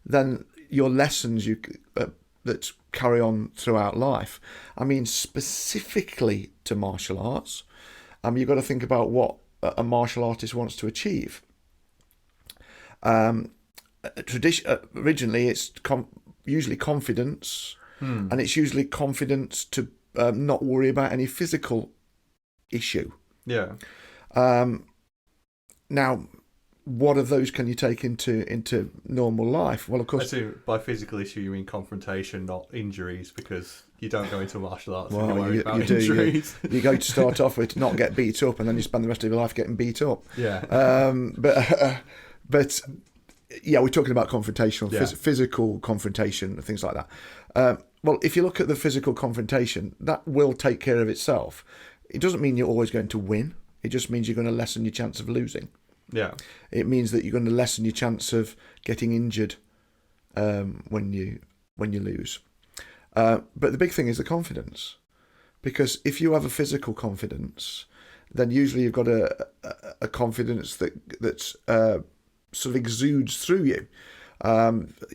then your lessons that carry on throughout life. I mean, specifically to martial arts, you've got to think about what a martial artist wants to achieve. Originally, it's usually confidence, and it's usually confidence to not worry about any physical issue. Yeah. Now, what of those can you take into normal life? Well, of course. I assume by physical issue you mean confrontation, not injuries, because you don't go into martial arts well, and you're worried about do. injuries. You go to start off with not get beat up, and then you spend the rest of your life getting beat up. Yeah. But yeah, we're talking about confrontation, physical confrontation, things like that. Well, if you look at the physical confrontation, that will take care of itself. It doesn't mean you're always going to win. It just means you're going to lessen your chance of losing. Yeah. It means that you're going to lessen your chance of getting injured when you lose. But the big thing is the confidence, because if you have a physical confidence, then usually you've got a confidence that's sort of exudes through you.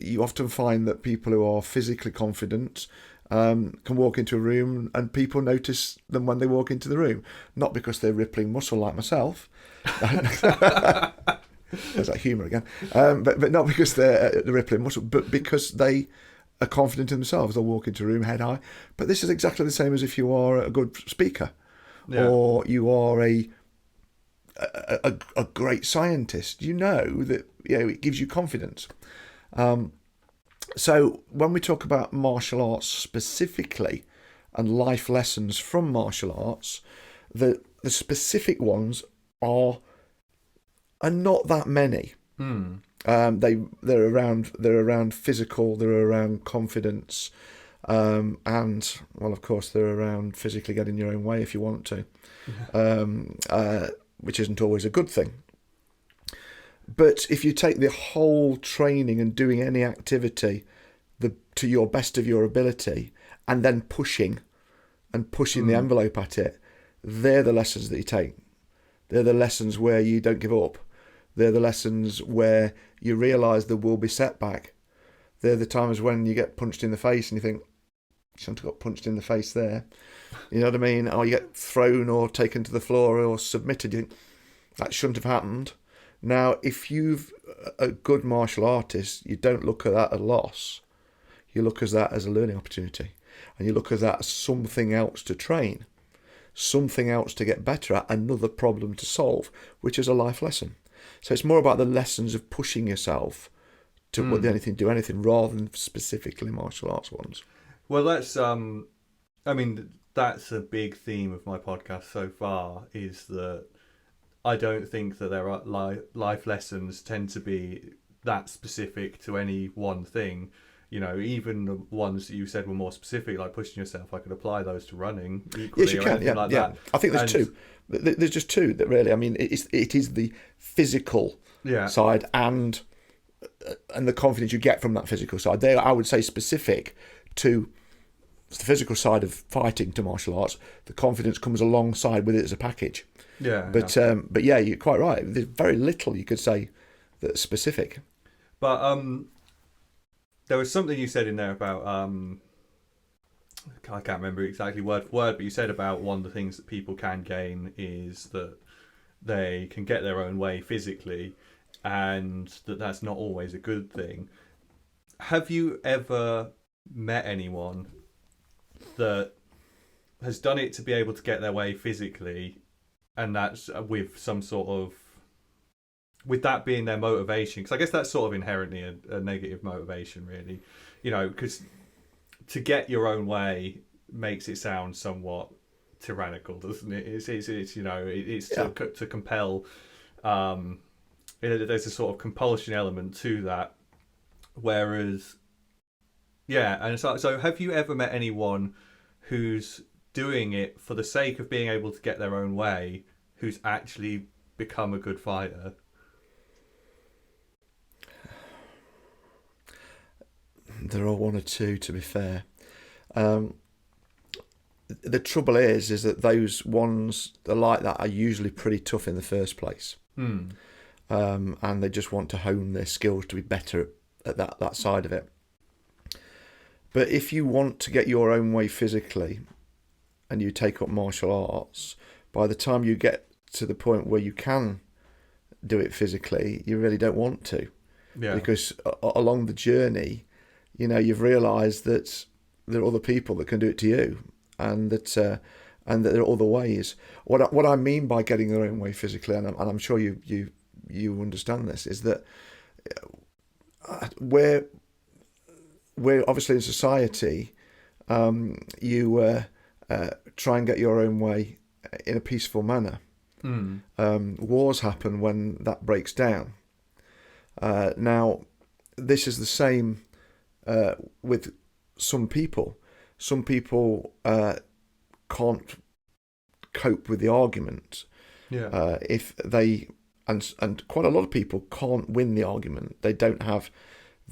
You often find that people who are physically confident can walk into a room and people notice them when they walk into the room, not because they're rippling muscle like myself. There's that humour again. But not because they're rippling muscle, but because they are confident in themselves. They'll walk into a room head high. But this is exactly the same as if you are a good speaker or you are a great scientist. You know that it gives you confidence. So when we talk about martial arts specifically and life lessons from martial arts, the specific ones are not that many. They're around physical, they're around confidence, and well, of course, they're around physically getting your own way if you want to, which isn't always a good thing. But if you take the whole training and doing any activity to your best of your ability, and then pushing the envelope at it, they're the lessons that you take. They're the lessons where you don't give up. They're the lessons where you realise there will be setback. They're the times when you get punched in the face and you think, shouldn't have got punched in the face there. You know what I mean? Or you get thrown or taken to the floor or submitted. You think, that shouldn't have happened. Now, if you've a good martial artist, you don't look at that as a loss. You look at that as a learning opportunity. And you look at that as something else to train, something else to get better at, another problem to solve, which is a life lesson. So it's more about the lessons of pushing yourself to do anything, rather than specifically martial arts ones. Well, that's that's a big theme of my podcast so far, is that I don't think that there are life lessons tend to be that specific to any one thing. Even the ones that you said were more specific, like pushing yourself, I could apply those to running equally. Yes, you can. Yeah. That. I think there's two. There's just two that really. I mean, it is the physical side and the confidence you get from that physical side. They, I would say, specific to the physical side of fighting to martial arts. The confidence comes alongside with it as a package. But you're quite right. There's very little you could say that's specific. But there was something you said in there about I can't remember exactly word for word, but you said about one of the things that people can gain is that they can get their own way physically, and that's not always a good thing. Have you ever met anyone that has done it to be able to get their way physically, and that's with some sort of, with that being their motivation? Because I guess that's sort of inherently a negative motivation, really. Because to get your own way makes it sound somewhat tyrannical, doesn't it? It's to compel. There's a sort of compulsion element to that. Whereas, and so have you ever met anyone who's doing it for the sake of being able to get their own way, who's actually become a good fighter? There are one or two, to be fair. The trouble is that those ones that are like that are usually pretty tough in the first place. And they just want to hone their skills to be better at that side of it. But if you want to get your own way physically and you take up martial arts, by the time you get to the point where you can do it physically, you really don't want to. Because along the journey, you've realised that there are other people that can do it to you, and that there are other ways. What I mean by getting their own way physically, and I'm sure you understand this, is that we're obviously in society, you try and get your own way in a peaceful manner. Wars happen when that breaks down. Now, this is the same with some people. Some people can't cope with the argument. If they and quite a lot of people can't win the argument. They don't have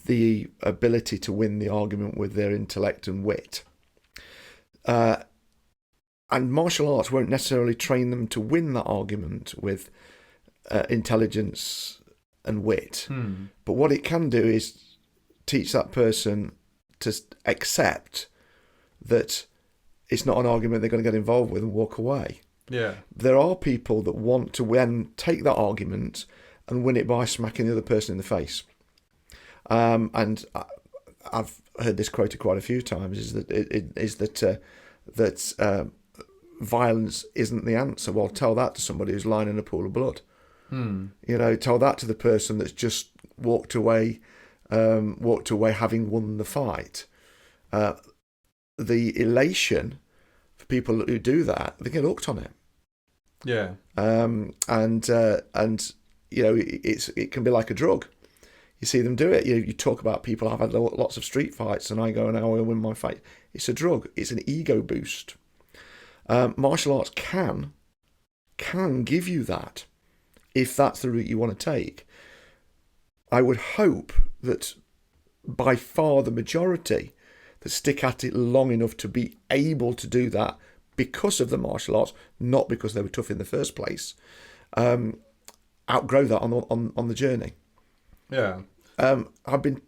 the ability to win the argument with their intellect and wit. And martial arts won't necessarily train them to win that argument with intelligence and wit. But what it can do is teach that person to accept that it's not an argument they're going to get involved with and walk away. There are people that want to take that argument and win it by smacking the other person in the face. And I've heard this quoted quite a few times, is that violence isn't the answer. Well, tell that to somebody who's lying in a pool of blood. Hmm. Tell that to the person that's just walked away having won the fight. The elation for people who do that, they get hooked on it. Yeah. It can be like a drug. You see them do it. You talk about people. I've had lots of street fights, and I go and I will win my fight. It's a drug. It's an ego boost. Martial arts can give you that if that's the route you want to take. I would hope that by far the majority that stick at it long enough to be able to do that because of the martial arts, not because they were tough in the first place, outgrow that on the journey. Yeah. I've been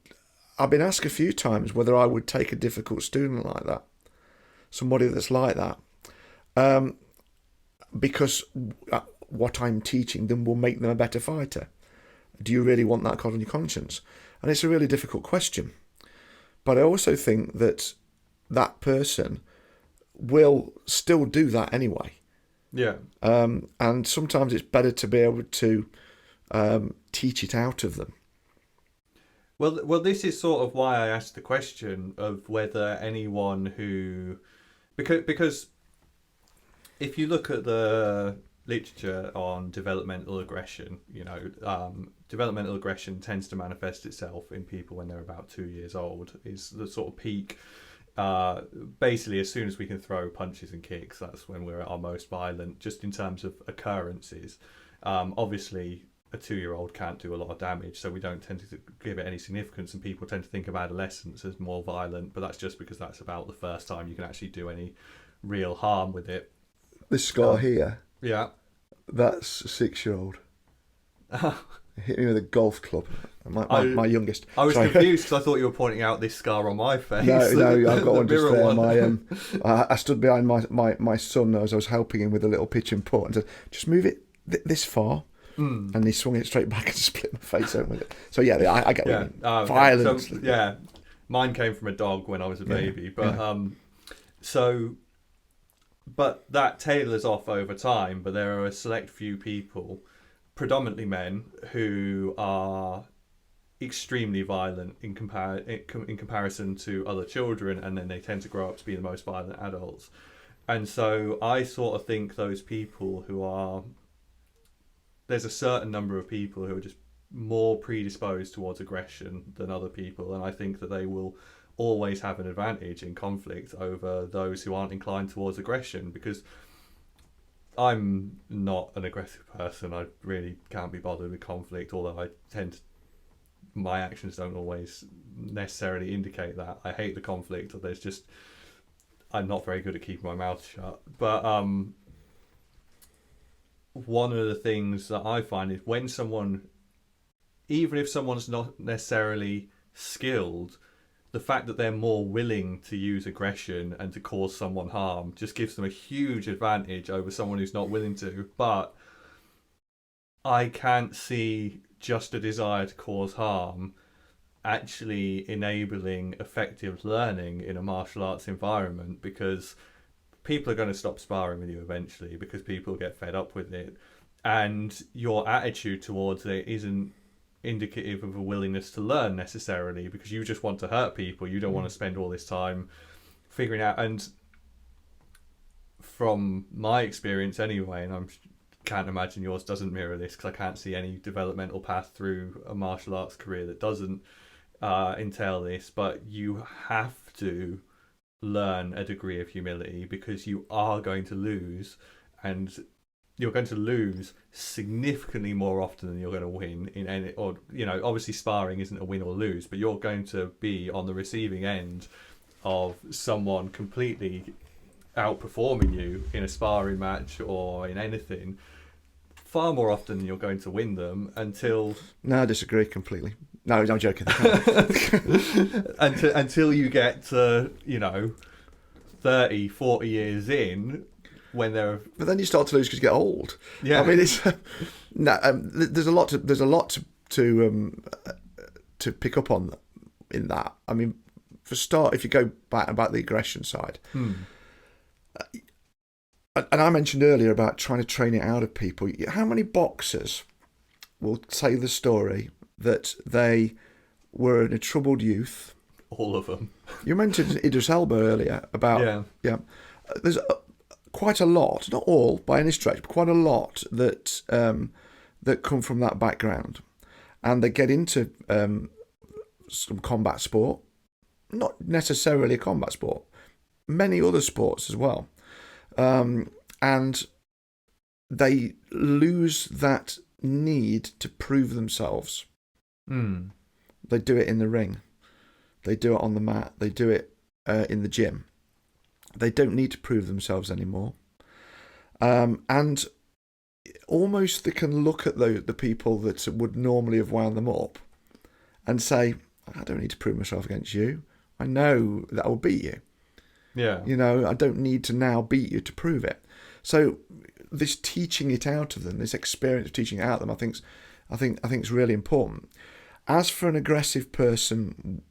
asked a few times whether I would take a difficult student like that, somebody that's like that, because what I'm teaching them will make them a better fighter. Do you really want that card on your conscience? And it's a really difficult question. But I also think that that person will still do that anyway. Yeah. And sometimes it's better to be able to teach it out of them. Well, this is sort of why I asked the question of whether anyone who, because if you look at the literature on developmental aggression, developmental aggression tends to manifest itself in people when they're about 2 years old. Is the sort of peak. Basically, as soon as we can throw punches and kicks, that's when we're at our most violent, just in terms of occurrences. Obviously, a 2-year-old can't do a lot of damage, so we don't tend to give it any significance, and people tend to think of adolescence as more violent, but that's just because that's about the first time you can actually do any real harm with it. This scar here, yeah, that's a 6-year-old. Hit me with a golf club. My youngest. I was confused because I thought you were pointing out this scar on my face. No, I've got one just there. One. I stood behind my son as I was helping him with a little pitch and putt, and said, "Just move it this far." And he swung it straight back and split my face open with it. So yeah, I get what you mean. Okay. Violence. So, yeah, mine came from a dog when I was a baby, but but that tailors off over time. But there are a select few people, predominantly men, who are extremely violent in comparison to other children, and then they tend to grow up to be the most violent adults. And so I sort of think those people who are, there's a certain number of people who are just more predisposed towards aggression than other people, and I think that they will always have an advantage in conflict over those who aren't inclined towards aggression, because I'm not an aggressive person. I really can't be bothered with conflict, although my actions don't always necessarily indicate that. I hate the conflict. I'm not very good at keeping my mouth shut. But one of the things that I find is when someone, even if someone's not necessarily skilled, the fact that they're more willing to use aggression and to cause someone harm just gives them a huge advantage over someone who's not willing to. But I can't see just a desire to cause harm actually enabling effective learning in a martial arts environment, because people are going to stop sparring with you eventually because people get fed up with it, and your attitude towards it isn't indicative of a willingness to learn necessarily, because you just want to hurt people. You don't want to spend all this time figuring out. And from my experience anyway, and I can't imagine yours doesn't mirror this, because I can't see any developmental path through a martial arts career that doesn't entail this, but you have to learn a degree of humility, because you are going to lose, and you're going to lose significantly more often than you're going to win in any, or obviously sparring isn't a win or lose, but you're going to be on the receiving end of someone completely outperforming you in a sparring match or in anything far more often than you're going to win them until... No, I disagree completely. No, I'm joking. until you get to, 30, 40 years in, when they're... But then you start to lose because you get old. Yeah. I mean, it's... there's a lot to pick up on in that. I mean, for start, if you go back about the aggression side, And I mentioned earlier about trying to train it out of people. How many boxers will tell the story that they were in a troubled youth? All of them. You mentioned Idris Elba earlier about There's quite a lot, not all by any stretch, but quite a lot that that come from that background, and they get into some combat sport, not necessarily a combat sport, many other sports as well, and they lose that need to prove themselves. They do it in the ring. They do it on the mat. They do it in the gym. They don't need to prove themselves anymore. And almost they can look at the people that would normally have wound them up and say, I don't need to prove myself against you. I know that I will beat you. Yeah. You know, I don't need to now beat you to prove it. So this teaching it out of them, this experience of teaching it out of them, I think is really important. As for an aggressive person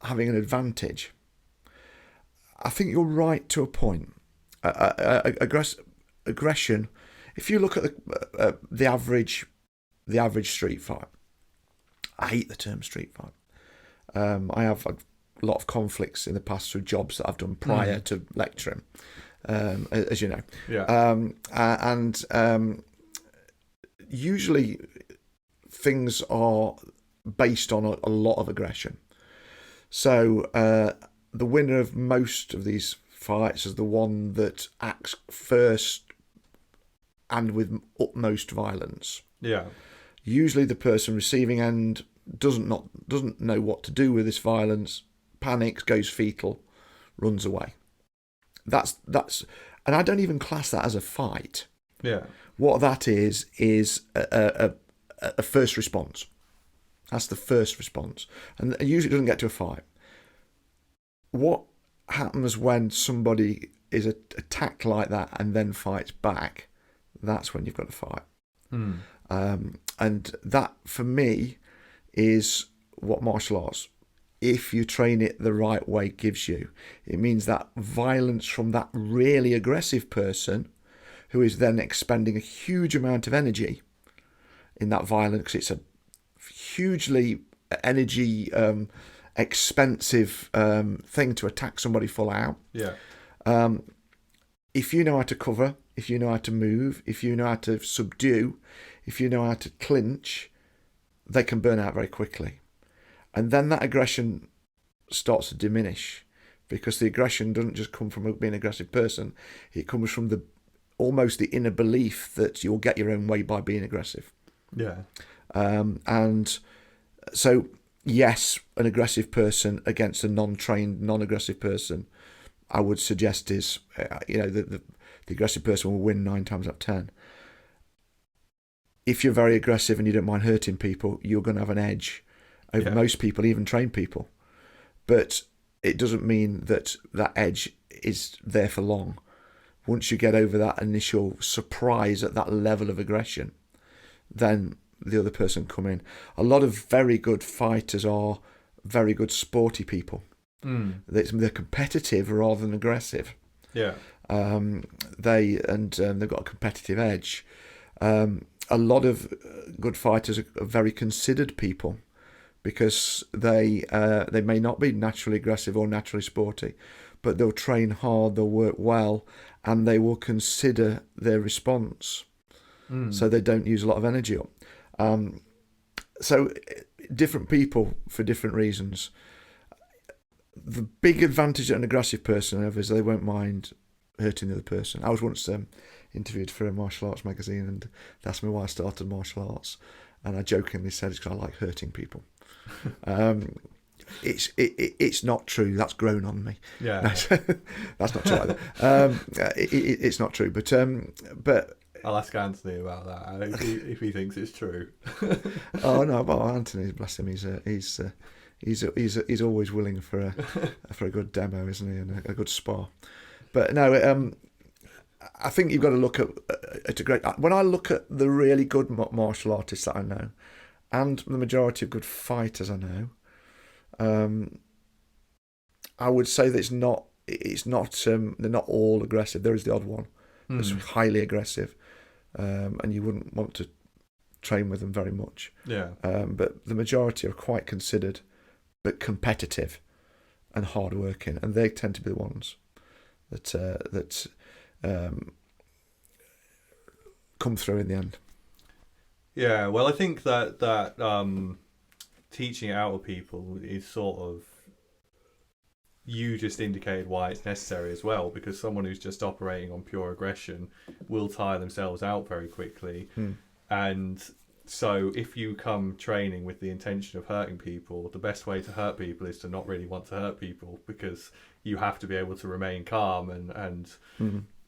having an advantage, I think you're right to a point. Aggression. If you look at the average street fight, I hate the term street fight. I have a lot of conflicts in the past through jobs that I've done prior to lecturing, as you know. Yeah. Usually things are based on a lot of aggression. So the winner of most of these fights is the one that acts first and with utmost violence. Yeah. Usually the person receiving end doesn't know what to do with this violence, panics, goes fetal, runs away. That's and I don't even class that as a fight. Yeah. What that is a first response. That's the first response. And it usually doesn't get to a fight. What happens when somebody is attacked like that and then fights back? That's when you've got a fight. And that, for me, is what martial arts, if you train it the right way, gives you. It means that violence from that really aggressive person who is then expending a huge amount of energy in that violence, because it's a hugely energy expensive thing to attack somebody full out. Yeah. If you know how to cover, if you know how to move, if you know how to subdue, if you know how to clinch, they can burn out very quickly. And then that aggression starts to diminish, because the aggression doesn't just come from being an aggressive person. It comes from almost the inner belief that you'll get your own way by being aggressive. Yeah. And so, yes, an aggressive person against a non-trained, non-aggressive person, I would suggest is, the aggressive person will win 9 times out of 10. If you're very aggressive and you don't mind hurting people, you're going to have an edge over most people, even trained people. But it doesn't mean that edge is there for long. Once you get over that initial surprise at that level of aggression, then the other person come in. A lot of very good fighters are very good sporty people. They're competitive rather than aggressive. Yeah. They've got a competitive edge. A lot of good fighters are very considered people, because they may not be naturally aggressive or naturally sporty, but they'll train hard, they'll work well, and they will consider their response. So they don't use a lot of energy up. So different people for different reasons. The big advantage that an aggressive person has is they won't mind hurting the other person. I was once interviewed for a martial arts magazine, and they asked me why I started martial arts, and I jokingly said it's because I like hurting people. It's not true. That's grown on me. Yeah. That's not true either. It's not true, but I'll ask Anthony about that if he thinks it's true. Oh no, well, Anthony, bless him, he's always willing for a good demo, isn't he, and a good spar. But no, I think you've got to look at a great. When I look at the really good martial artists that I know, and the majority of good fighters I know, I would say that it's not they're not all aggressive. There is the odd one that's highly aggressive, and you wouldn't want to train with them very much. Yeah. But the majority are quite considered, but competitive and hard-working, and they tend to be the ones that come through in the end. Yeah, well, I think that teaching it out of people is sort of, you just indicated why it's necessary as well, because someone who's just operating on pure aggression will tire themselves out very quickly. And so if you come training with the intention of hurting people, the best way to hurt people is to not really want to hurt people, because you have to be able to remain calm and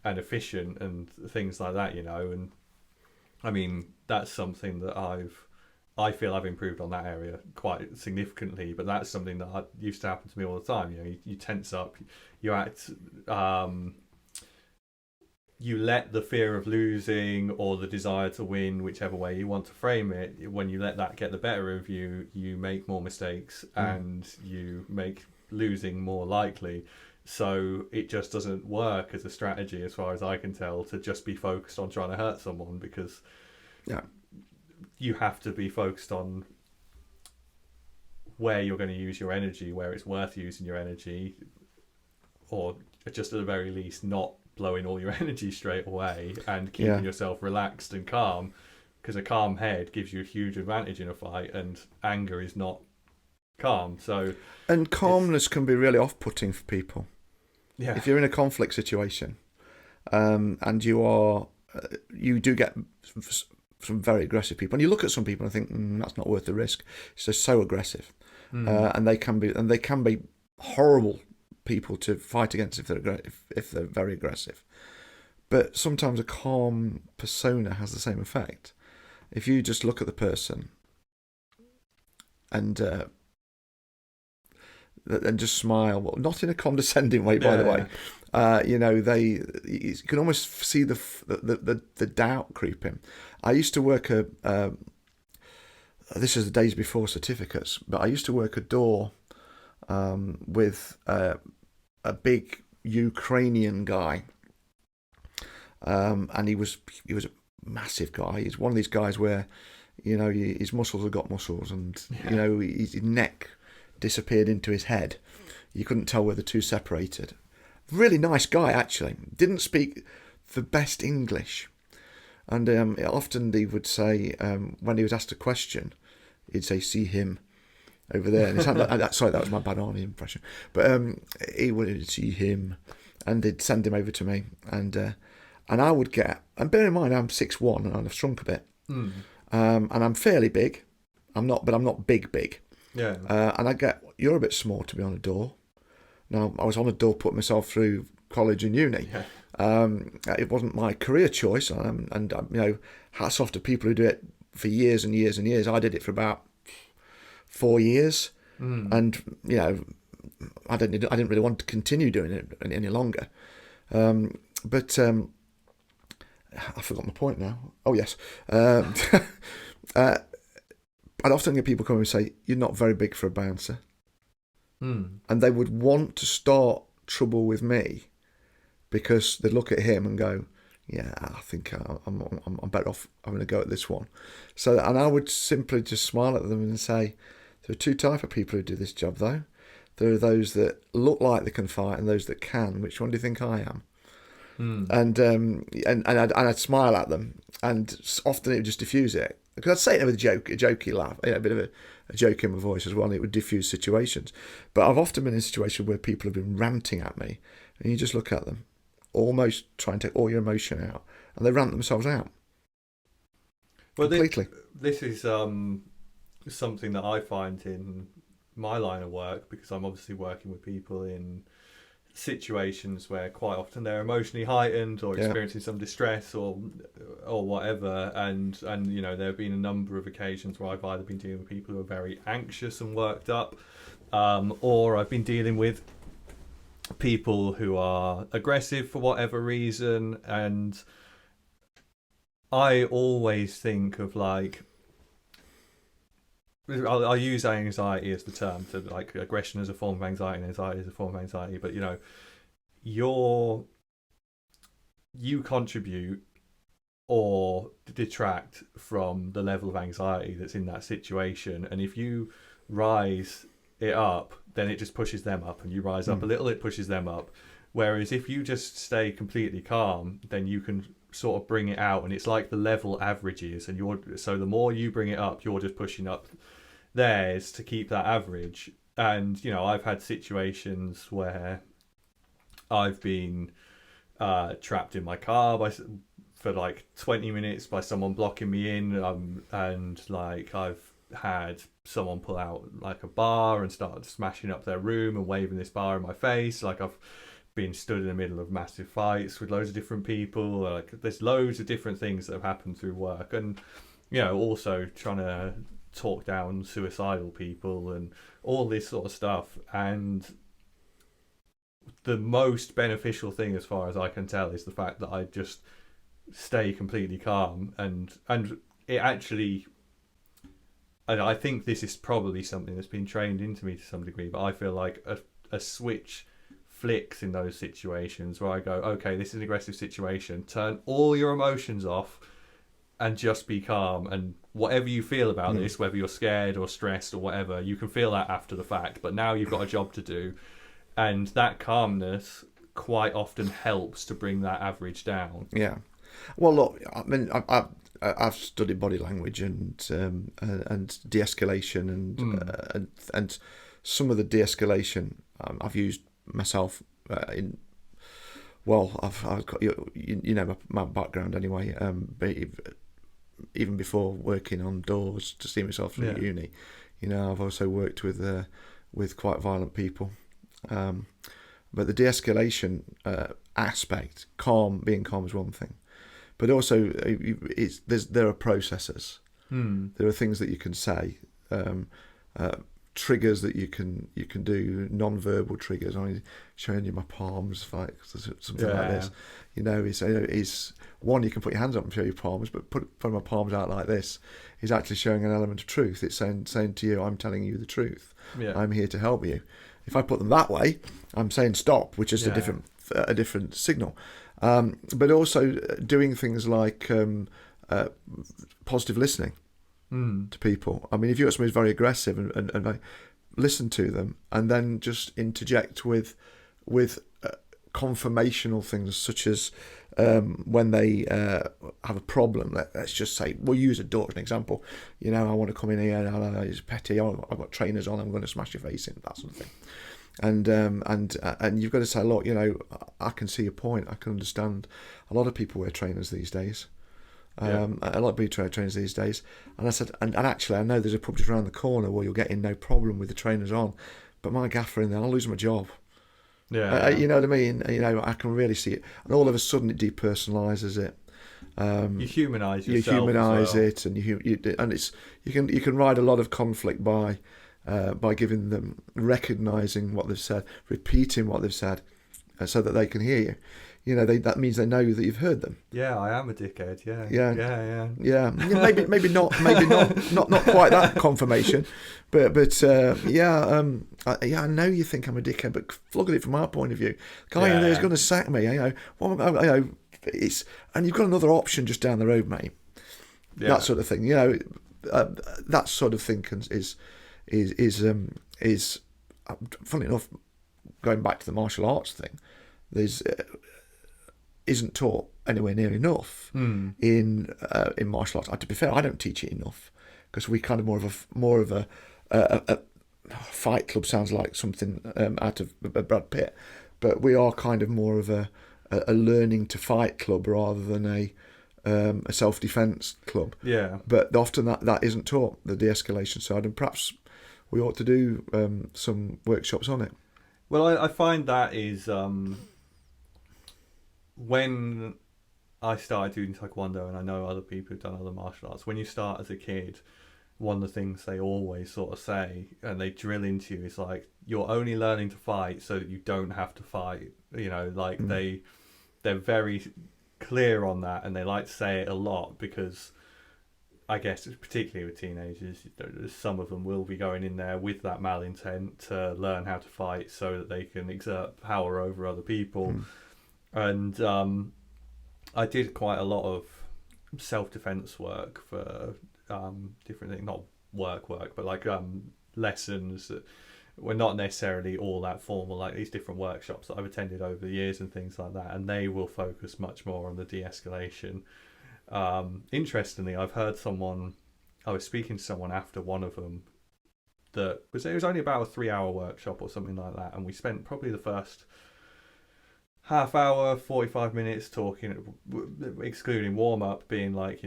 efficient and things like that, you know. And I mean, that's something that I feel I've improved on that area quite significantly, but that's something that used to happen to me all the time. You know, you tense up, you act, you let the fear of losing or the desire to win, whichever way you want to frame it, when you let that get the better of you, you make more mistakes and you make losing more likely. So it just doesn't work as a strategy, as far as I can tell, to just be focused on trying to hurt someone, because you have to be focused on where you're going to use your energy, where it's worth using your energy, or just at the very least not blowing all your energy straight away and keeping yourself relaxed and calm, because a calm head gives you a huge advantage in a fight, and anger is not calm. And calmness can be really off-putting for people. Yeah. If you're in a conflict situation, and you do get some very aggressive people, and you look at some people and think that's not worth the risk. It's just so aggressive, and they can be horrible people to fight against if they're very aggressive. But sometimes a calm persona has the same effect. If you just look at the person and just smile, well, not in a condescending way, by the way. You know, you can almost see the doubt creeping. I used to work this is the days before certificates, but I used to work a door with a big Ukrainian guy, and he was a massive guy. He's one of these guys where, you know, his muscles have got muscles, and you know, his neck disappeared into his head. You couldn't tell where the two separated. Really nice guy, actually. Didn't speak the best English, and often he would say, when he was asked a question, he'd say, "See him over there." And it sounded like, sorry, that was my bad Army impression. But he would see him, and they'd send him over to me, and I would get. And bear in mind, I'm 6'1", and I've shrunk a bit, and I'm fairly big. I'm not big. Yeah. And I get, "You're a bit small to be on a door." Now, I was on a door putting myself through college and uni. Yeah. It wasn't my career choice, and you know, hats off to people who do it for years and years and years. I did it for about 4 years, and you know, I didn't really want to continue doing it any longer. But I forgot my point now. Oh yes. I'd often get people come and say, "You're not very big for a bouncer," and they would want to start trouble with me because they'd look at him and go, "Yeah, I think I'm better off having a go at this one." So, and I would simply just smile at them and say, "There are two types of people who do this job, though. There are those that look like they can fight and those that can. Which one do you think I am?" And I'd smile at them, and often it would just diffuse it. Because I'd say it with a jokey laugh, you know, a bit of a joke in my voice as well, and it would diffuse situations. But I've often been in a situation where people have been ranting at me, and you just look at them, almost try and take all your emotion out, and they rant themselves out. Well, completely. This is something that I find in my line of work, because I'm obviously working with people in situations where quite often they're emotionally heightened or experiencing some distress or whatever, and you know, there have been a number of occasions where I've either been dealing with people who are very anxious and worked up, or I've been dealing with people who are aggressive for whatever reason, and I always think of, like, I'll use anxiety as the term, to like aggression as a form of anxiety and anxiety as a form of anxiety. But you know, you contribute or detract from the level of anxiety that's in that situation. And if you rise it up, then it just pushes them up, and you rise up a little, it pushes them up. Whereas if you just stay completely calm, then you can sort of bring it out, and it's like the level averages, and so the more you bring it up, you're just pushing up theirs to keep that average. And I've had situations where I've been trapped in my car for like 20 minutes by someone blocking me in, and like I've had someone pull out like a bar and start smashing up their room and waving this bar in my face. Like I've been stood in the middle of massive fights with loads of different people. Like there's loads of different things that have happened through work, and also trying to talk down suicidal people and all this sort of stuff. And the most beneficial thing, as far as I can tell, is the fact that I just stay completely calm, and it actually, and I think this is probably something that's been trained into me to some degree, but I feel like a switch flicks in those situations where I go, okay, this is an aggressive situation, turn all your emotions off and just be calm, and whatever you feel about this, whether you're scared or stressed or whatever, you can feel that after the fact, but now you've got a job to do. And that calmness quite often helps to bring that average down. Yeah. Well, look, I mean, I've studied body language and de-escalation and some of the de-escalation I've used myself in. Well, I've got my background anyway. Even before working on doors to see myself through uni, I've also worked with quite violent people. But the de-escalation aspect, being calm is one thing, but also there are processes. There are things that you can say, triggers that you can do, non-verbal triggers. I'm showing you my palms, like something like this. Is one, you can put your hands up and show your palms, but putting my palms out like this is actually showing an element of truth. It's saying to you, I'm telling you the truth. I'm here to help you. If I put them that way, I'm saying stop, which is a different signal. But also doing things like positive listening to people. I mean, if you've got somebody who's very aggressive and I listen to them and then just interject with confirmational things, such as when they have a problem. Let's just say, we'll use a door as an example. I want to come in here, it's petty, I've got trainers on, I'm going to smash your face in, that sort of thing. And you've got to say, look, I can see your point, I can understand. A lot of people wear trainers these days. A lot of people wear trainers these days. And I said, and actually, I know there's a pub just around the corner where you'll get in no problem with the trainers on, but my gaffer in there, I'll lose my job. You know what I mean? I can really see it, and all of a sudden it depersonalises it. You humanise yourself. You humanise it, and you can ride a lot of conflict by giving them, recognising what they've said, repeating what they've said, so that they can hear you. That means they know that you've heard them. Yeah, I am a dickhead. Yeah. Maybe not quite that confirmation, but I know you think I'm a dickhead, but look at it from our point of view. Guy in there is going to sack me. And you've got another option just down the road, mate. Yeah. That sort of thing. That sort of thinking is funny enough. Going back to the martial arts thing, there's isn't taught anywhere near enough in martial arts. To be fair, I don't teach it enough, because we kind of more of a fight club sounds like something out of Brad Pitt, but we are kind of more of a learning to fight club rather than a self-defense club. Yeah. But often that isn't taught, the de-escalation side, and perhaps we ought to do some workshops on it. Well, I find that is when I started doing Taekwondo, and I know other people who've done other martial arts, when you start as a kid, one of the things they always sort of say, and they drill into you, is like, you're only learning to fight so that you don't have to fight. They're very clear on that, and they like to say it a lot, because I guess particularly with teenagers, some of them will be going in there with that malintent to learn how to fight so that they can exert power over other people. And I did quite a lot of self-defense work for different things, not work, but like lessons that were not necessarily all that formal, like these different workshops that I've attended over the years and things like that, and they will focus much more on the de-escalation. Interestingly, I've heard I was speaking to someone after one of them it was only about a 3-hour workshop or something like that, and we spent probably the first half hour, 45 minutes talking, excluding warm up, being like,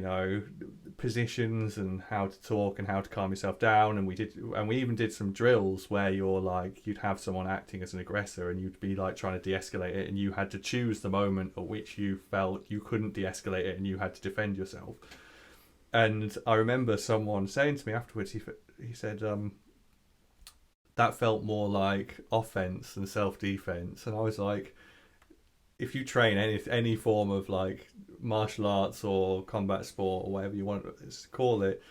positions and how to talk and how to calm yourself down. And we even did some drills where you'd have someone acting as an aggressor and you'd be like trying to de-escalate it, and you had to choose the moment at which you felt you couldn't de-escalate it and you had to defend yourself. And I remember someone saying to me afterwards, he said, that felt more like offense than self-defense. And I was like, if you train any form of like martial arts or combat sport or whatever you want to call it,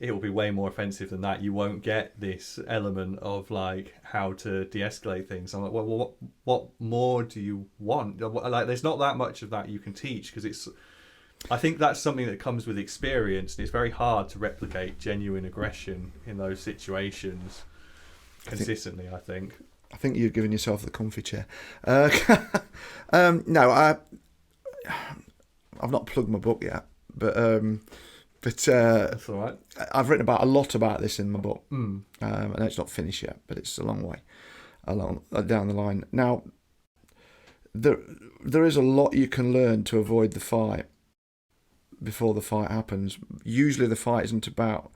it will be way more offensive than that. You won't get this element of like how to de-escalate things. I'm like, well, what more do you want? Like, there's not that much of that you can teach, because I think that's something that comes with experience, and it's very hard to replicate genuine aggression in those situations consistently, I think. I think you've given yourself the comfy chair. No, I've not plugged my book yet, but That's all right. I've written a lot about this in my book, and it's not finished yet, but it's a long way down the line. Now, there is a lot you can learn to avoid the fight before the fight happens. Usually, the fight isn't about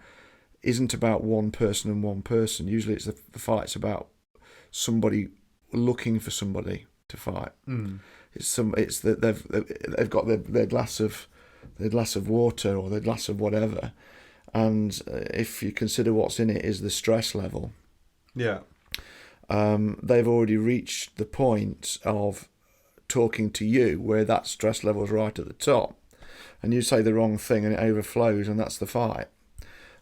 one person and one person. Usually, it's the fight's about somebody looking for somebody to fight. It's that they've got their glass of water or their glass of whatever, and if you consider what's in it is the stress level, they've already reached the point of talking to you where that stress level is right at the top, and you say the wrong thing and it overflows, and that's the fight.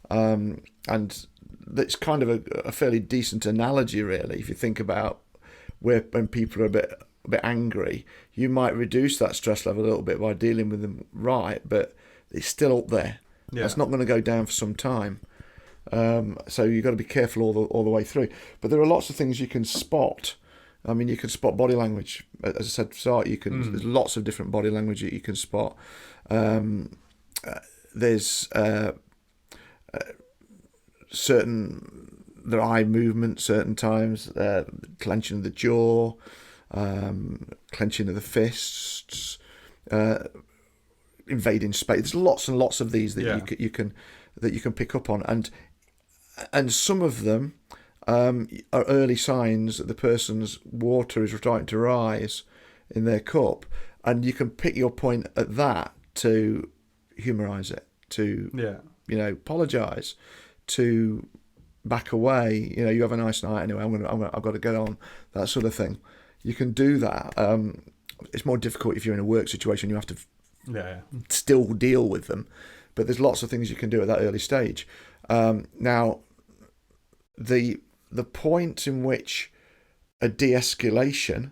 And it's kind of a fairly decent analogy, really, if you think about when people are a bit angry, you might reduce that stress level a little bit by dealing with them right, but it's still up there. It's not going to go down for some time. So you've got to be careful all the way through. But there are lots of things you can spot. I mean, you can spot body language. As I said, there's lots of different body language that you can spot. There's their eye movement certain times, clenching of the jaw, clenching of the fists, invading space. There's lots and lots of these that you can pick up on, and some of them are early signs that the person's water is starting to rise in their cup, and you can pick your point at that to humorise it, to apologise, to back away. You have a nice night anyway. I've got to get on, that sort of thing. You can do that. It's more difficult if you're in a work situation. You have to still deal with them, but there's lots of things you can do at that early stage. Now, the point in which a de-escalation,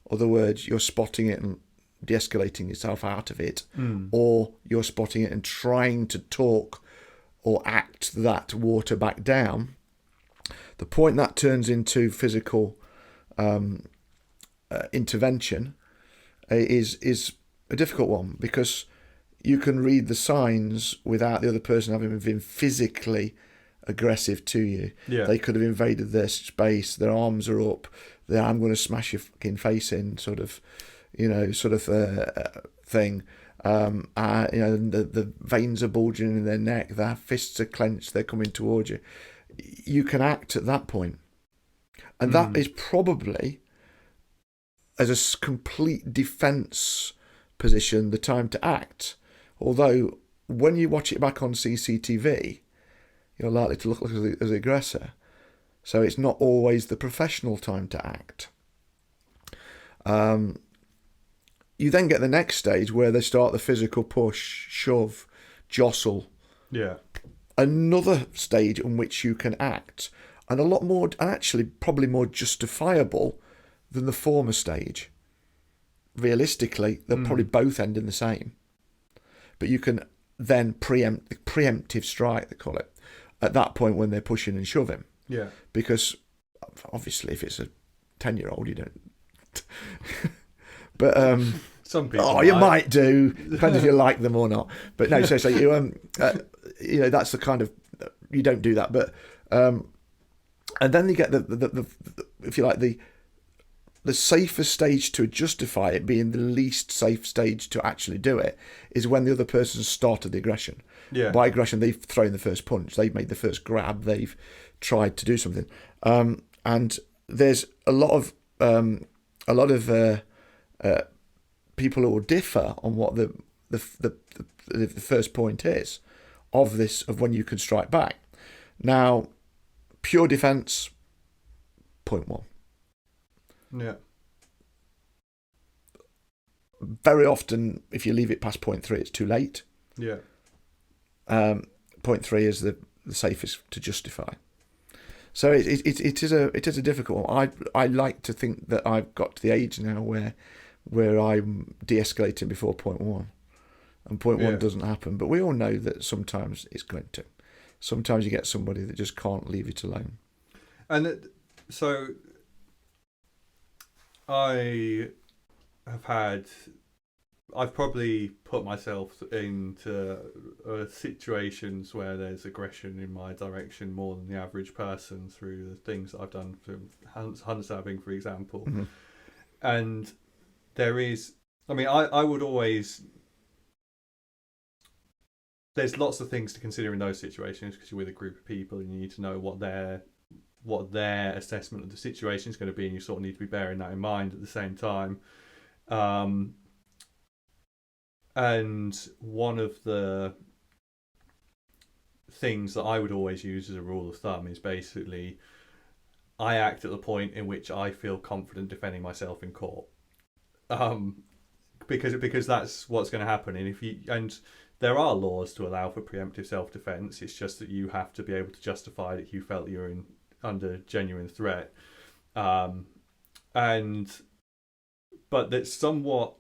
or the words you're spotting it and de-escalating yourself out of it, or you're spotting it and trying to talk or act that water back down, the point that turns into physical intervention is a difficult one, because you can read the signs without the other person having been physically aggressive to you. They could have invaded their space, their arms are up, I'm going to smash your fucking face in sort of thing. The veins are bulging in their neck, their fists are clenched, they're coming towards you. You can act at that point, and that is probably, as a complete defence position, the time to act. Although when you watch it back on CCTV, you're likely to look like as the aggressor, so it's not always the professional time to act. You then get the next stage where they start the physical push, shove, jostle. Another stage in which you can act, and a lot more, and actually probably more justifiable than the former stage. realistically, they'll probably both end in the same. But you can then preemptive strike, they call it, at that point when they're pushing and shoving. Yeah. Because obviously, if it's a 10-year-old, you don't. But some people. Oh, you might do, depends if you like them or not. But no, so you that's the kind of, you don't do that. But and then you get the if you like the safest stage to justify it being the least safe stage to actually do it is when the other person's started the aggression. Yeah. By aggression, they've thrown the first punch, they've made the first grab, they've tried to do something. And there's a lot of people who will differ on what the first point is of when you can strike back. Now, pure defence, point 1. Yeah. Very often, if you leave it past point 3, it's too late. Yeah. Point 3 is the safest to justify. So it is a difficult one. I like to think that I've got to the age now where I'm de-escalating before point 1, and point 1 doesn't happen. But we all know that sometimes it's going to. Sometimes you get somebody that just can't leave it alone. And so I've probably put myself into situations where there's aggression in my direction more than the average person through the things that I've done, from hunt stabbing, for example. Mm-hmm. And there is, I would always, there's lots of things to consider in those situations because you're with a group of people and you need to know what their assessment of the situation is going to be, and you sort of need to be bearing that in mind at the same time. And one of the things that I would always use as a rule of thumb is basically I act at the point in which I feel confident defending myself in court. Because that's what's going to happen. And there are laws to allow for preemptive self-defense. It's just that you have to be able to justify that you felt you're under genuine threat. But that's somewhat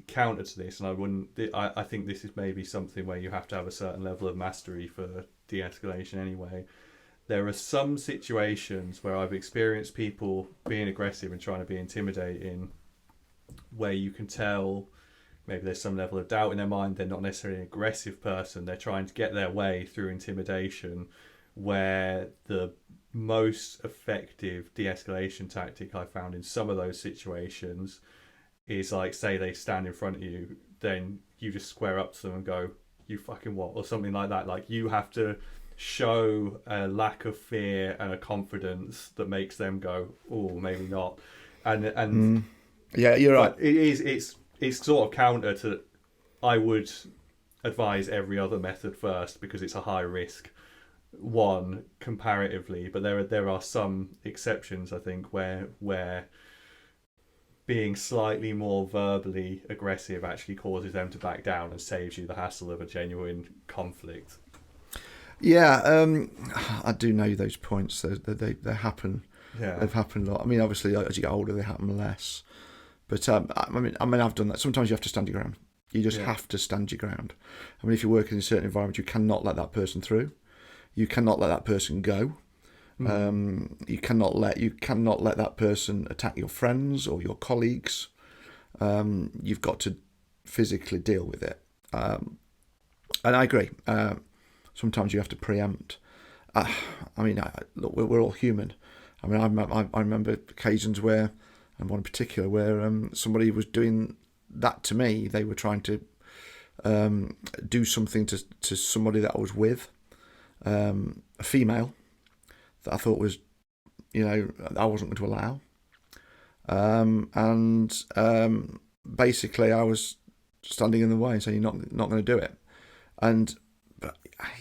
counter to this, and I think this is maybe something where you have to have a certain level of mastery for de-escalation anyway. There are some situations where I've experienced people being aggressive and trying to be intimidating, where you can tell maybe there's some level of doubt in their mind. They're not necessarily an aggressive person, they're trying to get their way through intimidation, where the most effective de-escalation tactic I found in some of those situations is, like, say they stand in front of you, then you just square up to them and go, "You fucking what?" or something like that. Like, you have to show a lack of fear and a confidence that makes them go, "Oh, maybe not." And yeah, you're right. It's sort of counter to, I would advise every other method first because it's a high risk one comparatively, but there are some exceptions, I think, where being slightly more verbally aggressive actually causes them to back down and saves you the hassle of a genuine conflict. Yeah, I do know those points. They happen. Yeah, they've happened a lot. Obviously, as you get older, they happen less. But I've done that. Sometimes you have to stand your ground. You just have to stand your ground. If you work in a certain environment, you cannot let that person through. You cannot let that person go. You cannot let that person attack your friends or your colleagues. You've got to physically deal with it. And I agree. Sometimes you have to preempt. Look, we're all human. I remember occasions where, and one in particular, where somebody was doing that to me. They were trying to do something to somebody that I was with, a female, that I thought was, I wasn't going to allow. Basically I was standing in the way and saying, you're not going to do it. But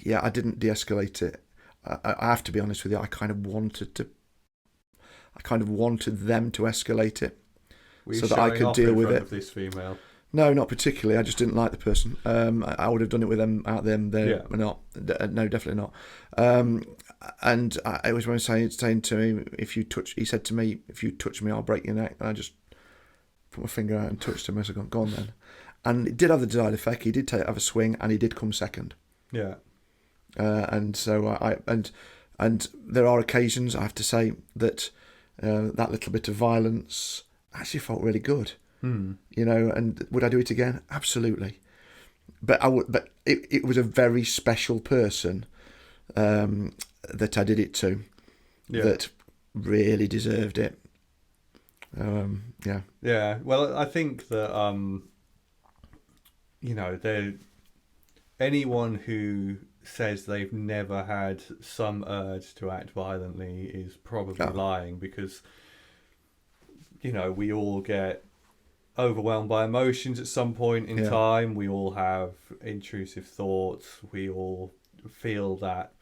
I didn't de-escalate it. I have to be honest with you, I kind of wanted them to escalate it so that I could deal with it. Of this female? No, not particularly. I just didn't like the person. I would have done it with them out there. They're not. No, definitely not. And it was when saying to me, he said to me, "If you touch me, I'll break your neck." And I just put my finger out and touched him. I said, "Go on then," and it did have the desired effect. He did have a swing, and he did come second. Yeah. And so and there are occasions, I have to say, that that little bit of violence actually felt really good. You know, and would I do it again? Absolutely. But it was a very special person that I did it to, that really deserved it. Yeah. Yeah. Well, I think that you know, anyone who says they've never had some urge to act violently is probably lying, because, you know, we all get overwhelmed by emotions at some point in time. We all have intrusive thoughts. We all feel that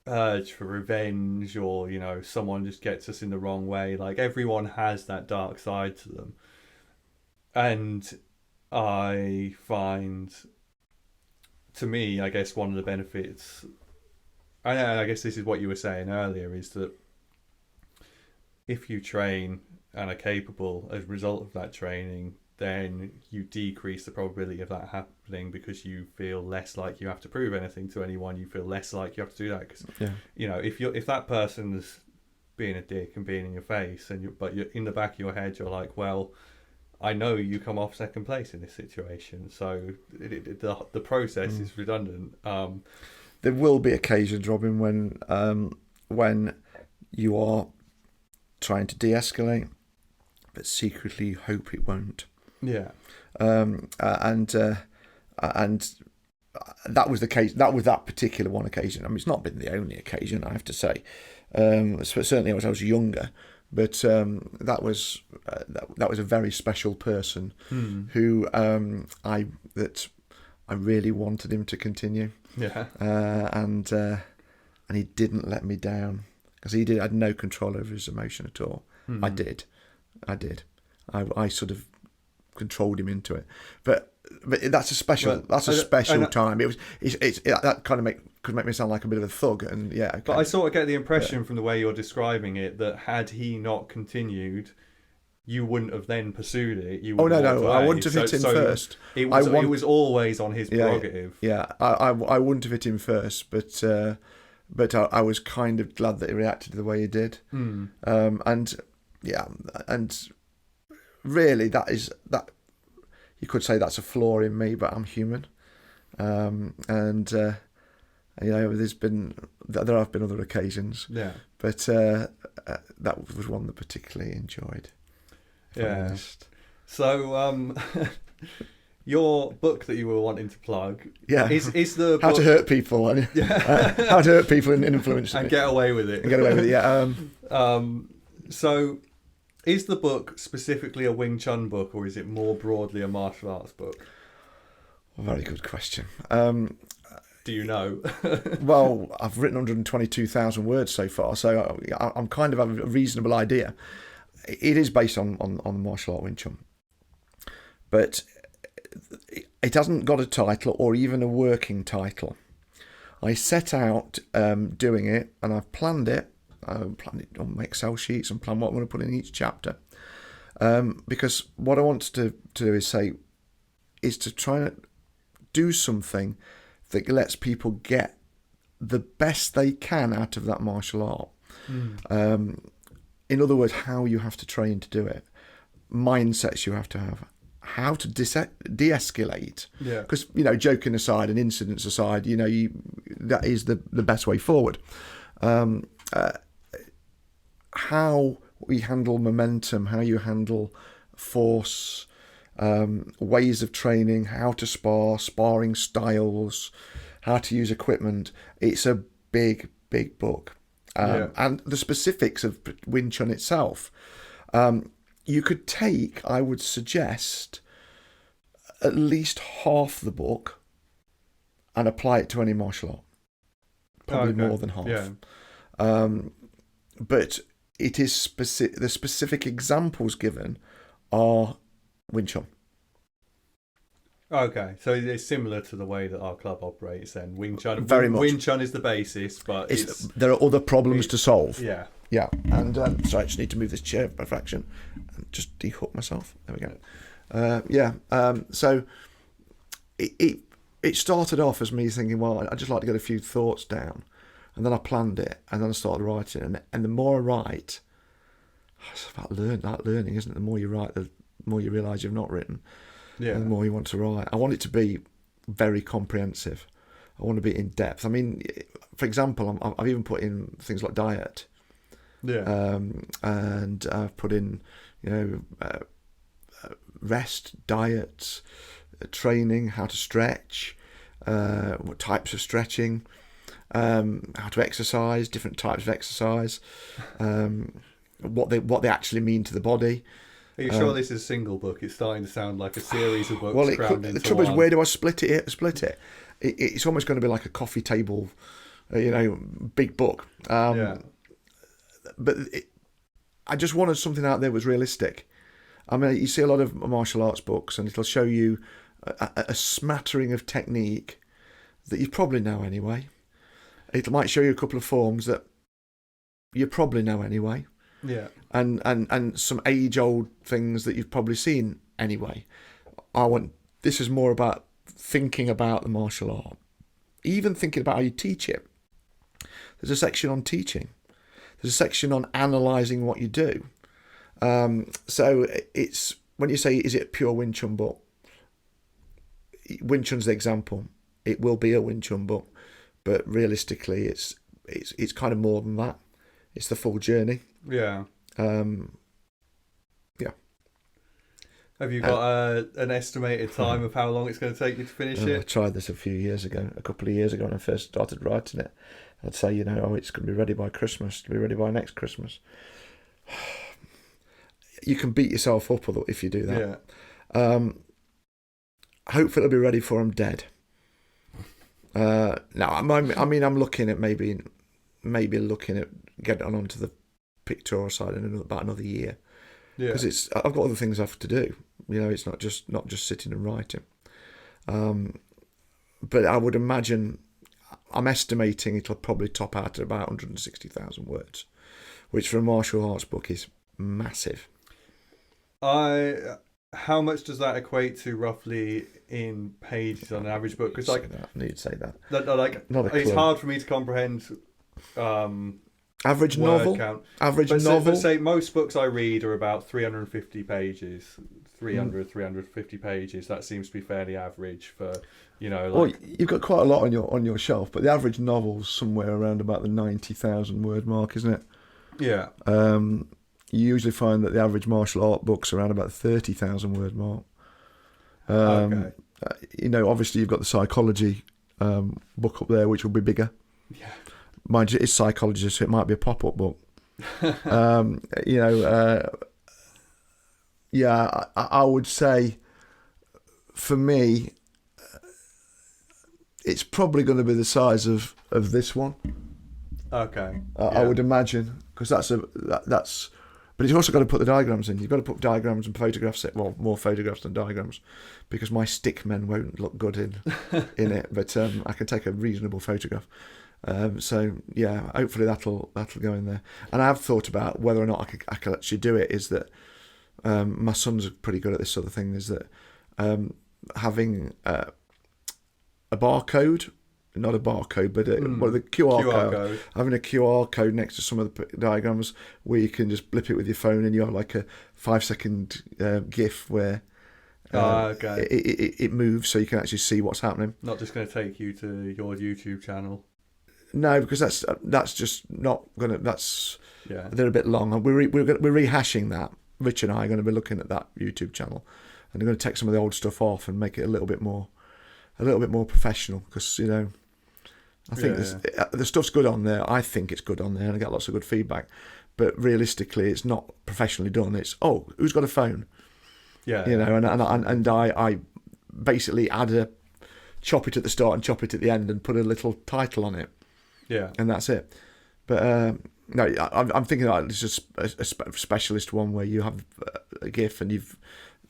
urge for revenge, or, you know, someone just gets us in the wrong way. Like, everyone has that dark side to them. And I find, to me, I guess one of the benefits, and I guess this is what you were saying earlier, is that if you train and are capable as a result of that training, then you decrease the probability of that happening, because you feel less like you have to prove anything to anyone. You feel less like you have to do that, because you know, if that person's being a dick and being in your face, but you're in the back of your head, you're like, well, I know you come off second place in this situation, so the process is redundant. There will be occasions, Robin, when you are trying to de-escalate, but secretly hope it won't. Yeah. And that was the case. That was that particular one occasion. I mean, it's not been the only occasion, I have to say. Certainly, as I was younger, but that was a very special person who I really wanted him to continue. Yeah. And he didn't let me down, because he had no control over his emotion at all. I did. I sort of controlled him into it, but that's a special time. That kind of could make me sound like a bit of a thug, and yeah. Okay. But I sort of get the impression from the way you're describing it that had he not continued, you wouldn't have then pursued it. You would I wouldn't have hit him first. It was always on his prerogative. Yeah, I wouldn't have hit him first, but I was kind of glad that he reacted the way he did. And really, that you could say that's a flaw in me, but I'm human. You know, there have been other occasions. Yeah. But that was one that I particularly enjoyed. Yeah. So, your book that you were wanting to plug, is the How to Hurt People, and how to hurt people and influence them, and get away with it. Yeah. So, is the book specifically a Wing Chun book, or is it more broadly a martial arts book? Very good question. Do you know? Well, I've written 122,000 words so far, so I'm kind of have a reasonable idea. It is based on martial art Wing Chun, but it hasn't got a title or even a working title. I set out doing it, and I've planned it. I planned it on my Excel sheets and plan what I'm going to put in each chapter. Because what I want to do is to try and do something that lets people get the best they can out of that martial art. In other words, how you have to train to do it, mindsets you have to have, how to de-escalate. Yeah. Because, you know, joking aside and incidents aside, you know, that is the best way forward. How we handle momentum, how you handle force, ways of training, how to sparring styles, how to use equipment. It's a big, big book. And the specifics of Wing Chun itself. You could take, I would suggest, at least half the book and apply it to any martial art. Probably more than half. Yeah. But it is the specific examples given are Wing Chun. Okay, so it's similar to the way that our club operates then. Wing Chun, Very much. Wing Chun is the basis, but There are other problems to solve. Yeah. Yeah. And sorry, I just need to move this chair by a fraction and just dehook myself. There we go. So it started off as me thinking, well, I'd just like to get a few thoughts down. And then I planned it, and then I started writing. And the more I write, it's about learning, isn't it? The more you write, the more you realise you've not written. Yeah. And the more you want to write. I want it to be very comprehensive. I want to be in depth. I mean, for example, I've even put in things like diet. Yeah. And I've put in, rest, diet, training, how to stretch, what types of stretching, how to exercise, different types of exercise, what they actually mean to the body. Are you sure this is a single book? It's starting to sound like a series of books. Well, the trouble is, where do I split it? It's almost going to be like a coffee table, big book. But I just wanted something out there that was realistic. I mean, you see a lot of martial arts books, and it'll show you a smattering of technique that you probably know anyway. It might show you a couple of forms that you probably know anyway. Yeah. And some age-old things that you've probably seen anyway. This is more about thinking about the martial art, even thinking about how you teach it. There's a section on teaching. There's a section on analysing what you do. So it's, when you say, is it a pure Wing Chun book? Wing Chun's the example. It will be a Wing Chun book, but realistically, it's kind of more than that. It's the full journey. Yeah. Yeah. Have you got an estimated time of how long it's going to take you to finish it? I tried this a couple of years ago when I first started writing it. I'd say, it's going to be ready by Christmas, to be ready by next Christmas. You can beat yourself up if you do that. Yeah. Hopefully it'll be ready for I'm dead. No, I'm looking at maybe looking at getting onto the pictorial side in about another year. Yeah. Because I've got other things I have to do. It's not just sitting and writing. But I would imagine, I'm estimating it'll probably top out at about 160,000 words, which for a martial arts book is massive. How much does that equate to roughly in pages on an average book? Because I need to say that. It's hard for me to comprehend. Average novel. Count. Novel. But say most books I read are about 350 pages. 350 pages. That seems to be fairly average for, Well, you've got quite a lot on your shelf, but the average novel's somewhere around about the 90,000 word mark, isn't it? Yeah. You usually find that the average martial art book's around about the 30,000 word mark. Okay. Obviously you've got the psychology book up there, which will be bigger. Yeah. Mind you, it's psychology, so it might be a pop-up book. I would say, for me, it's probably going to be the size of this one. Okay. I would imagine, because that's. But you've also got to put the diagrams in. You've got to put diagrams and photographs in. Well, more photographs than diagrams, because my stick men won't look good in it. But I can take a reasonable photograph. Hopefully that'll go in there. And I have thought about whether or not I could actually do it. Is that my sons are pretty good at this sort of thing. Is that having a barcode, not a barcode, but the QR code. Having a QR code next to some of the diagrams where you can just blip it with your phone, and you have like a 5-second GIF where it moves, so you can actually see what's happening. Not just going to take you to your YouTube channel. No, because that's just not gonna. They're a bit long. We're rehashing that. Rich and I are going to be looking at that YouTube channel, and they're going to take some of the old stuff off and make it a little bit more professional. Because I think the stuff's good on there. I think it's good on there, and I get lots of good feedback. But realistically, it's not professionally done. It's who's got a phone? Yeah. And I basically chop it at the start and chop it at the end and put a little title on it. Yeah. And that's it. But no, I'm thinking that it's just a specialist one where you have a GIF and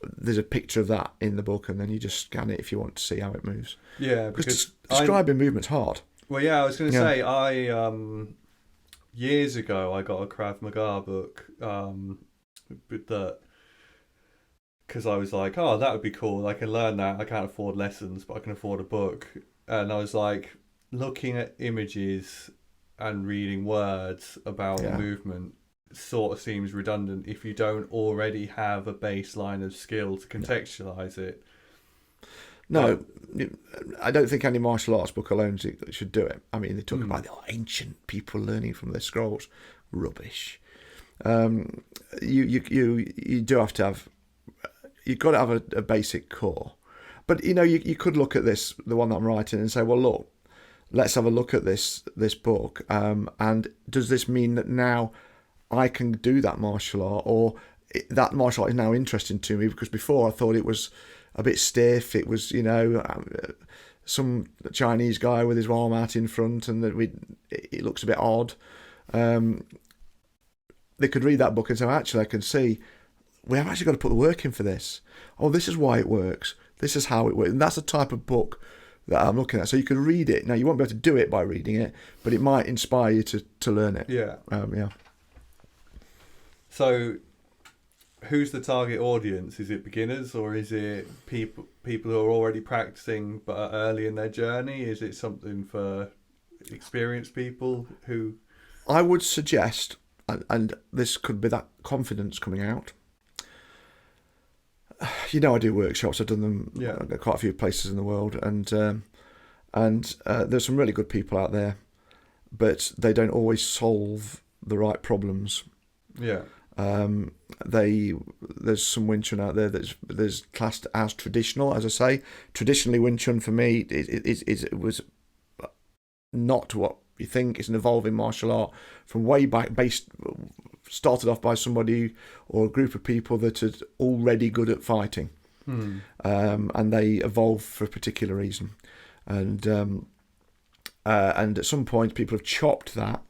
there's a picture of that in the book, and then you just scan it if you want to see how it moves. Yeah, because describing movement's hard. Well, yeah, I was going to say, years ago I got a Krav Maga book, because I was like, oh, that would be cool. I can learn that. I can't afford lessons, but I can afford a book. And I was like, looking at images and reading words about movement sort of seems redundant if you don't already have a baseline of skill to contextualize it. No, I don't think any martial arts book alone should do it. I mean, they talk about the ancient people learning from their scrolls. Rubbish. You do have to have. You've got to have a basic core. But you could look at this, the one that I'm writing, and say, well, look, let's have a look at this book. And does this mean that now I can do that martial art, or that martial art is now interesting to me? Because before I thought it was a bit stiff. It was, some Chinese guy with his arm out in front, and it looks a bit odd. They could read that book and say, actually, I can see we have actually got to put the work in for this. Oh, this is why it works. This is how it works. And that's the type of book that I'm looking at. So you can read it. Now, you won't be able to do it by reading it, but it might inspire you to learn it. Yeah. Yeah. So who's the target audience? Is it beginners, or is it people who are already practicing but are early in their journey? Is it something for experienced people who... I would suggest, and this could be that confidence coming out. I do workshops. I've done them at quite a few places in the world, and there's some really good people out there, but they don't always solve the right problems. Yeah. There's some Wing Chun out there there's classed as traditional. As I say, traditionally Wing Chun for me it was not what you think. It's an evolving martial art from way back, started off by somebody or a group of people that are already good at fighting, and they evolved for a particular reason, and at some point people have chopped that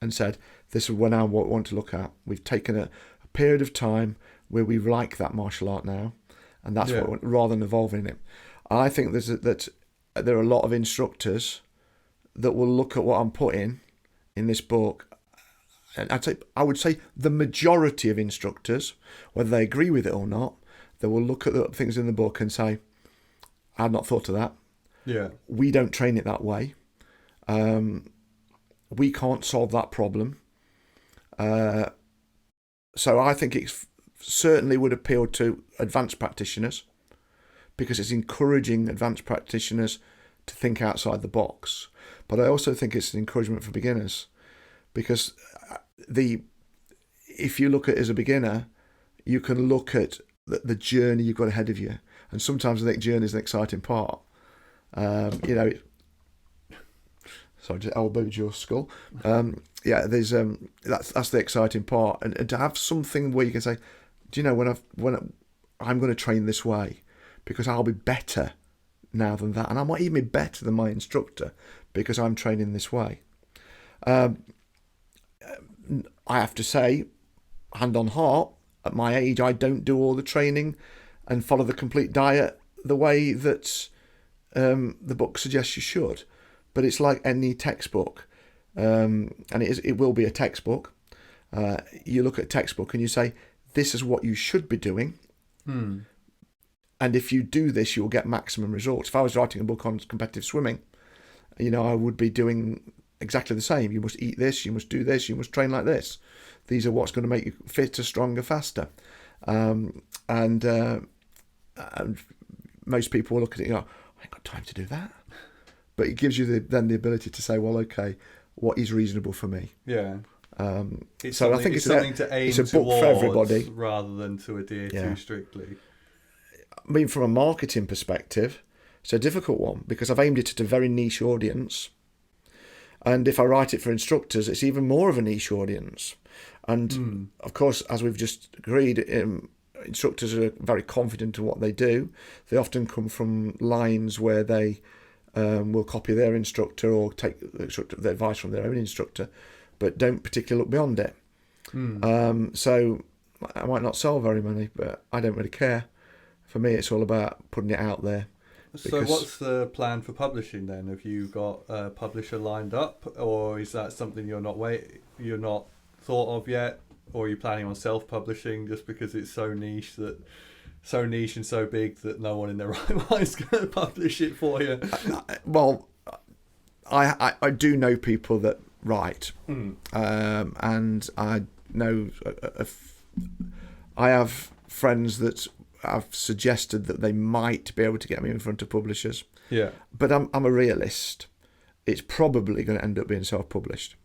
and said, this is what I want to look at. We've taken a period of time where we like that martial art now, and that's what, rather than evolving it. I think that there are a lot of instructors that will look at what I'm putting in this book, and I would say the majority of instructors, whether they agree with it or not, they will look at the things in the book and say, I've not thought of that. Yeah, we don't train it that way. We can't solve that problem. So I think it certainly would appeal to advanced practitioners, because it's encouraging advanced practitioners to think outside the box. But I also think it's an encouragement for beginners, because if you look at it as a beginner, you can look at the journey you've got ahead of you. And sometimes I think journey is an exciting part. Sorry, just elbowed your skull. There's that's the exciting part, and to have something where you can say, do you know, when I'm going to train this way, because I'll be better now than that, and I might even be better than my instructor because I'm training this way. I have to say, hand on heart, at my age, I don't do all the training and follow the complete diet the way that the book suggests you should. But it's like any textbook, and it will be a textbook. You look at a textbook and you say, this is what you should be doing. And if you do this, you'll get maximum results. If I was writing a book on competitive swimming, I would be doing exactly the same. You must eat this, you must do this, you must train like this. These are what's going to make you fitter, stronger, faster. And most people will look at it and go, I ain't got time to do that. But it gives you then the ability to say, well, okay, what is reasonable for me? Yeah. So I think it's something to aim towards, for everybody, rather than to adhere to strictly. I mean, from a marketing perspective, it's a difficult one, because I've aimed it at a very niche audience. And if I write it for instructors, it's even more of a niche audience. And of course, as we've just agreed, instructors are very confident in what they do. They often come from lines where they will copy their instructor or take the advice from their own instructor, but don't particularly look beyond it. So I might not sell very many, but I don't really care. For me, it's all about putting it out there. So what's the plan for publishing then? Have you got a publisher lined up, or is that something you're not thought of yet, or are you planning on self-publishing just because it's so niche and so big that no one in their right mind is going to publish it for you? Well, I do know people that write, and I know I have friends that I've suggested that they might be able to get me in front of publishers. Yeah. But I'm a realist. It's probably going to end up being self-published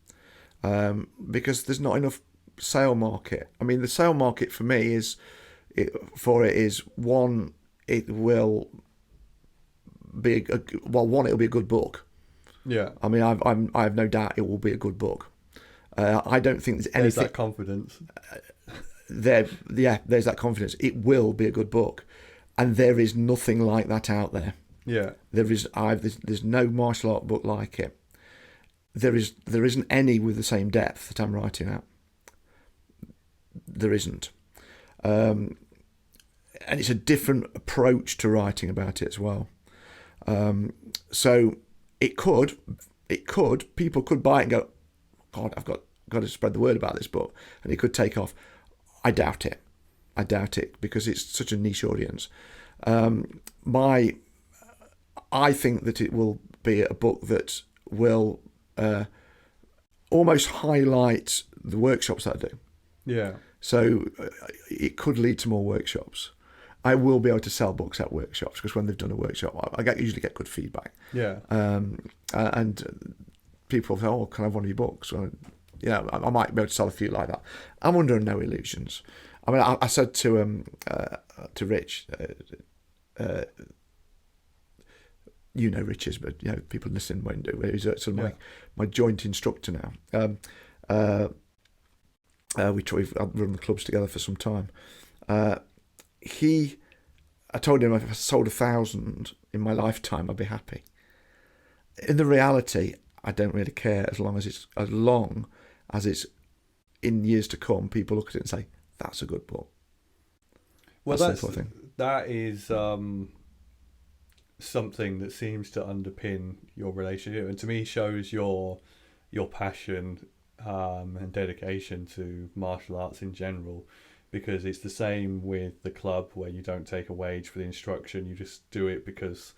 because there's not enough sale market. I mean, the sale market for me is one. It will be it'll be a good book. Yeah. I mean, I have no doubt it will be a good book. I don't think there's anything. There's that confidence. There's that confidence. It will be a good book, and there is nothing like that out there. Yeah, there's no martial art book like it. There isn't any with the same depth that I'm writing at. There isn't, and it's a different approach to writing about it as well. So people could buy it and go, God, I've got to spread the word about this book, and it could take off. I doubt it because it's such a niche audience. I think that it will be a book that will almost highlight the workshops that I do. Yeah. So it could lead to more workshops. I will be able to sell books at workshops because when they've done a workshop, I usually get good feedback. Yeah. And people say, "Oh, can I have one of your books?" Or, I might be able to sell a few like that. I'm under no illusions. I mean, I said to Rich, Rich is, but people listening won't do. He's sort of my joint instructor now. We've run the clubs together for some time. I told him if I sold 1,000 in my lifetime, I'd be happy. In the reality, I don't really care as long as it's in years to come. People look at it and say, "That's a good book." Well, that is something that seems to underpin your relationship, and to me shows your passion and dedication to martial arts in general. Because it's the same with the club where you don't take a wage for the instruction, you just do it because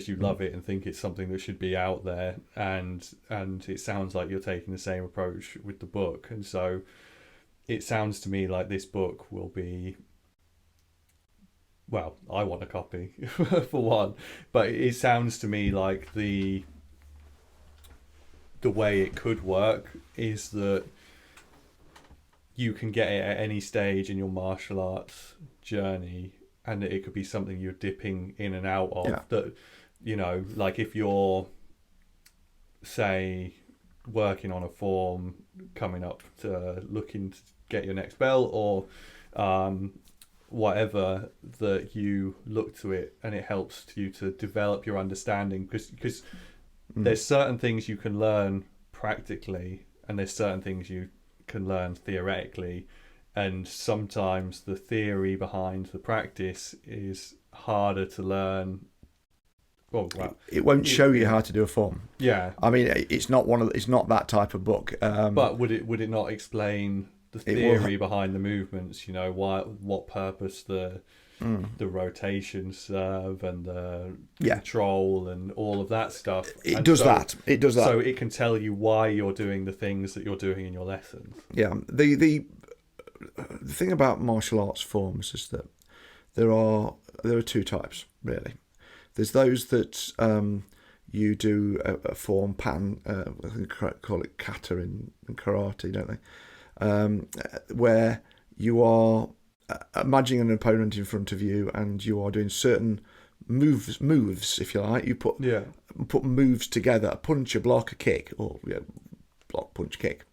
you love it and think it's something that should be out there, and it sounds like you're taking the same approach with the book. And so it sounds to me like this book will be, well, I want a copy for one, but it sounds to me like the way it could work is that you can get it at any stage in your martial arts journey, and it could be something you're dipping in and out of. Yeah. That, like if you're, say, working on a form, coming up to looking to get your next belt, or whatever, that you look to it and it helps you to develop your understanding, because there's certain things you can learn practically, and there's certain things you can learn theoretically, and sometimes the theory behind the practice is harder to learn. It won't show you how to do a form. Yeah, I mean, it's not that type of book. But would it not explain the theory behind the movements? What purpose the rotation serve and the control and all of that stuff. It does that. So it can tell you why you're doing the things that you're doing in your lessons. Yeah. The thing about martial arts forms is that there are two types, really. There's those that you do a form pattern, I think they call it kata in karate, don't they? Where you are imagining an opponent in front of you, and you are doing certain moves, if you like. You put moves together: a punch, a block, a kick, or block, punch, kick.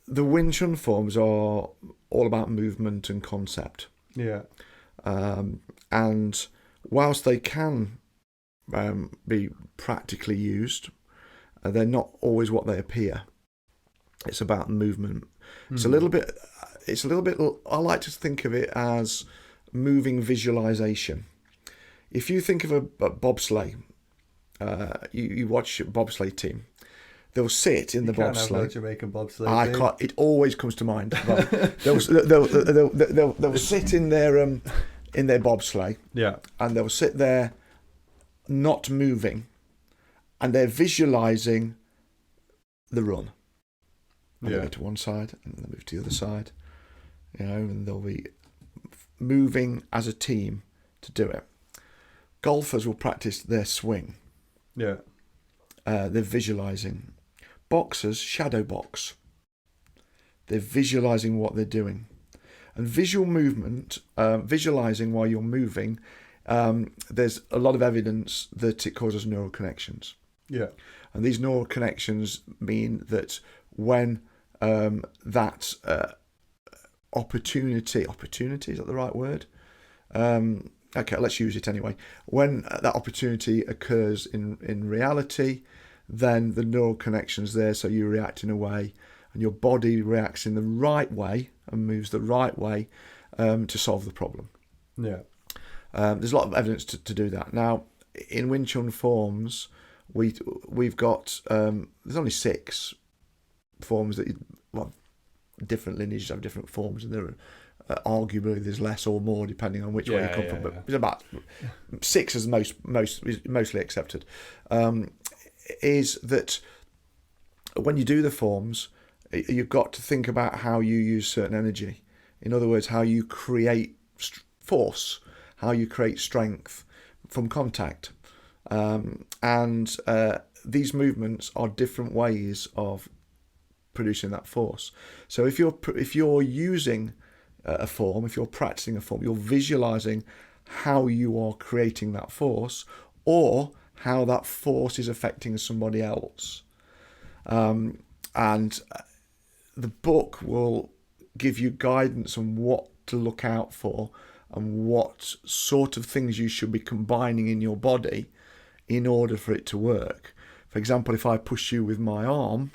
The Wing Chun forms are all about movement and concept. Yeah. And whilst they can be practically used, they're not always what they appear. It's about movement. It's a little bit. it's a little bit. I like to think of it as moving visualization. If you think of a bobsleigh, you watch a bobsleigh team. They'll sit in the bobsleigh. Jamaican bobsleigh. I can't. It always comes to mind. They'll sit in their bobsleigh. Yeah. And they'll sit there, not moving, and they're visualizing the run. And they'll go to one side and they'll move to the other side. And they'll be moving as a team to do it. Golfers will practice their swing. Yeah. They're visualizing. Boxers shadow box. They're visualizing what they're doing. And visual movement, visualizing while you're moving, there's a lot of evidence that it causes neural connections. Yeah. And these neural connections mean that when that opportunity, is that the right word? Okay, let's use it anyway. When that opportunity occurs in reality, then the neural connection's there, so you react in a way, and your body reacts in the right way and moves the right way to solve the problem. Yeah. There's a lot of evidence to do that. Now, in Wing Chun forms, we've got there's only 6 forms that different lineages have different forms, and there are arguably there's less or more depending on which way you come from. But it's about 6 is mostly accepted. Is that when you do the forms, you've got to think about how you use certain energy. In other words, how you create force, how you create strength from contact. And these movements are different ways of producing that force. So if you're using a form, if you're practicing a form, you're visualizing how you are creating that force, or how that force is affecting somebody else. And the book will give you guidance on what to look out for and what sort of things you should be combining in your body in order for it to work. For example, if I push you with my arm,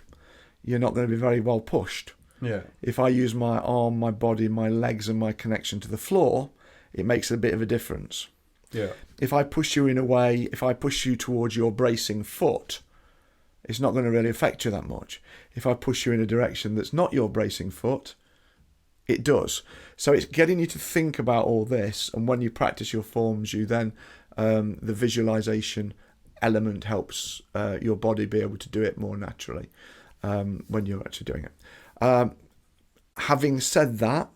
you're not going to be very well pushed. Yeah. If I use my arm, my body, my legs and my connection to the floor, it makes a bit of a difference. Yeah. If I push you in a way, if I push you towards your bracing foot, it's not going to really affect you that much. If I push you in a direction that's not your bracing foot, it does. So it's getting you to think about all this, and when you practice your forms, you then, the visualization element helps your body be able to do it more naturally when you're actually doing it. Having said that,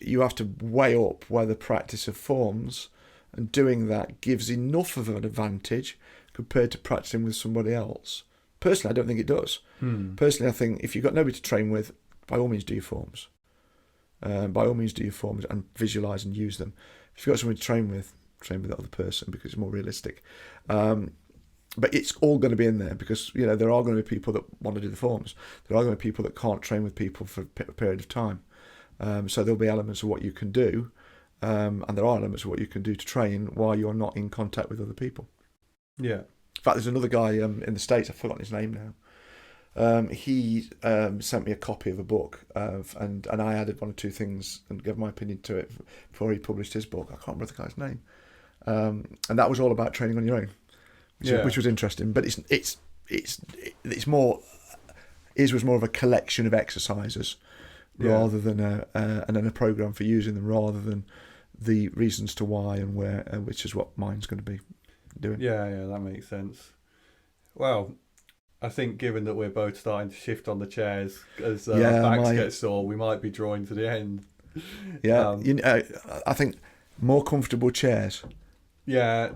you have to weigh up whether practice of forms and doing that gives enough of an advantage compared to practicing with somebody else. Personally, I don't think it does. Personally, I think if you've got nobody to train with, by all means do your forms. By all means do your forms and visualise and use them. If you've got somebody to train with that other person because it's more realistic. But it's all going to be in there because, there are going to be people that want to do the forms. There are going to be people that can't train with people for a period of time. So there'll be elements of what you can do, and there are elements of what you can do to train while you're not in contact with other people. Yeah. In fact, there's another guy in the States, I've forgotten his name now. He sent me a copy of a book, and I added 1 or 2 things and gave my opinion to it before he published his book. I can't remember the guy's name. And that was all about training on your own, which was interesting. But it's more. His was more of a collection of exercises rather than a program for using them, rather than the reasons to why and where, which is what mine's going to be doing. Yeah, that makes sense. Well, I think given that we're both starting to shift on the chairs as our backs get sore, we might be drawing to the end. Yeah, I think more comfortable chairs. Yeah,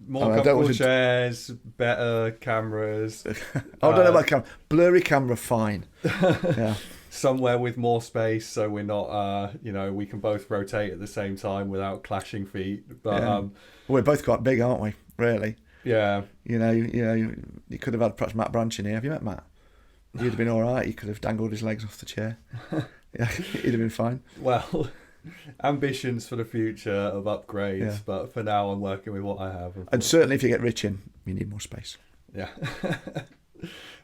more comfortable chairs, better cameras. I don't know about camera. Blurry camera, fine. Yeah. Somewhere with more space, so we're not, we can both rotate at the same time without clashing feet. But we're both quite big, aren't we? Really. Yeah. You could have had perhaps Matt Branch in here. Have you met Matt? He'd have been all right. He could have dangled his legs off the chair. Yeah, he'd have been fine. Well, ambitions for the future of upgrades, but for now I'm working with what I have. And certainly if you get rich in, you need more space. Yeah.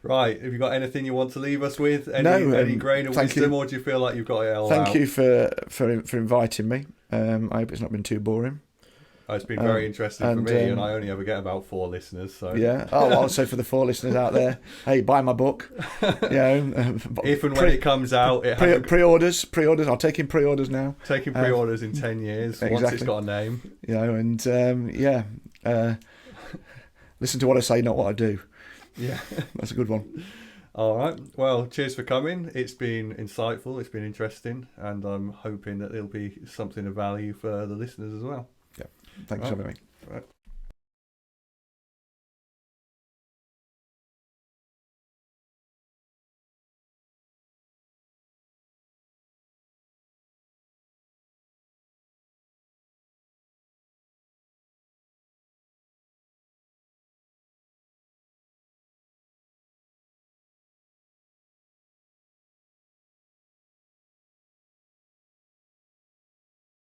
Right, have you got anything you want to leave us with? Any grain of thank wisdom, you. or do you feel like you've got it all Thank out? you for inviting me. I hope it's not been too boring. Oh, it's been very interesting for me, and I only ever get about 4 listeners. So yeah. Oh, also for the 4 listeners out there, hey, buy my book. If and when it comes out, pre-orders. I'll take in pre-orders now. Taking pre-orders in 10 years once it's got a name. Listen to what I say, not what I do. Yeah, that's a good one. All right. Well, cheers for coming. It's been insightful. It's been interesting, and I'm hoping that there'll be something of value for the listeners as well. Yeah. Thanks for having me. Right.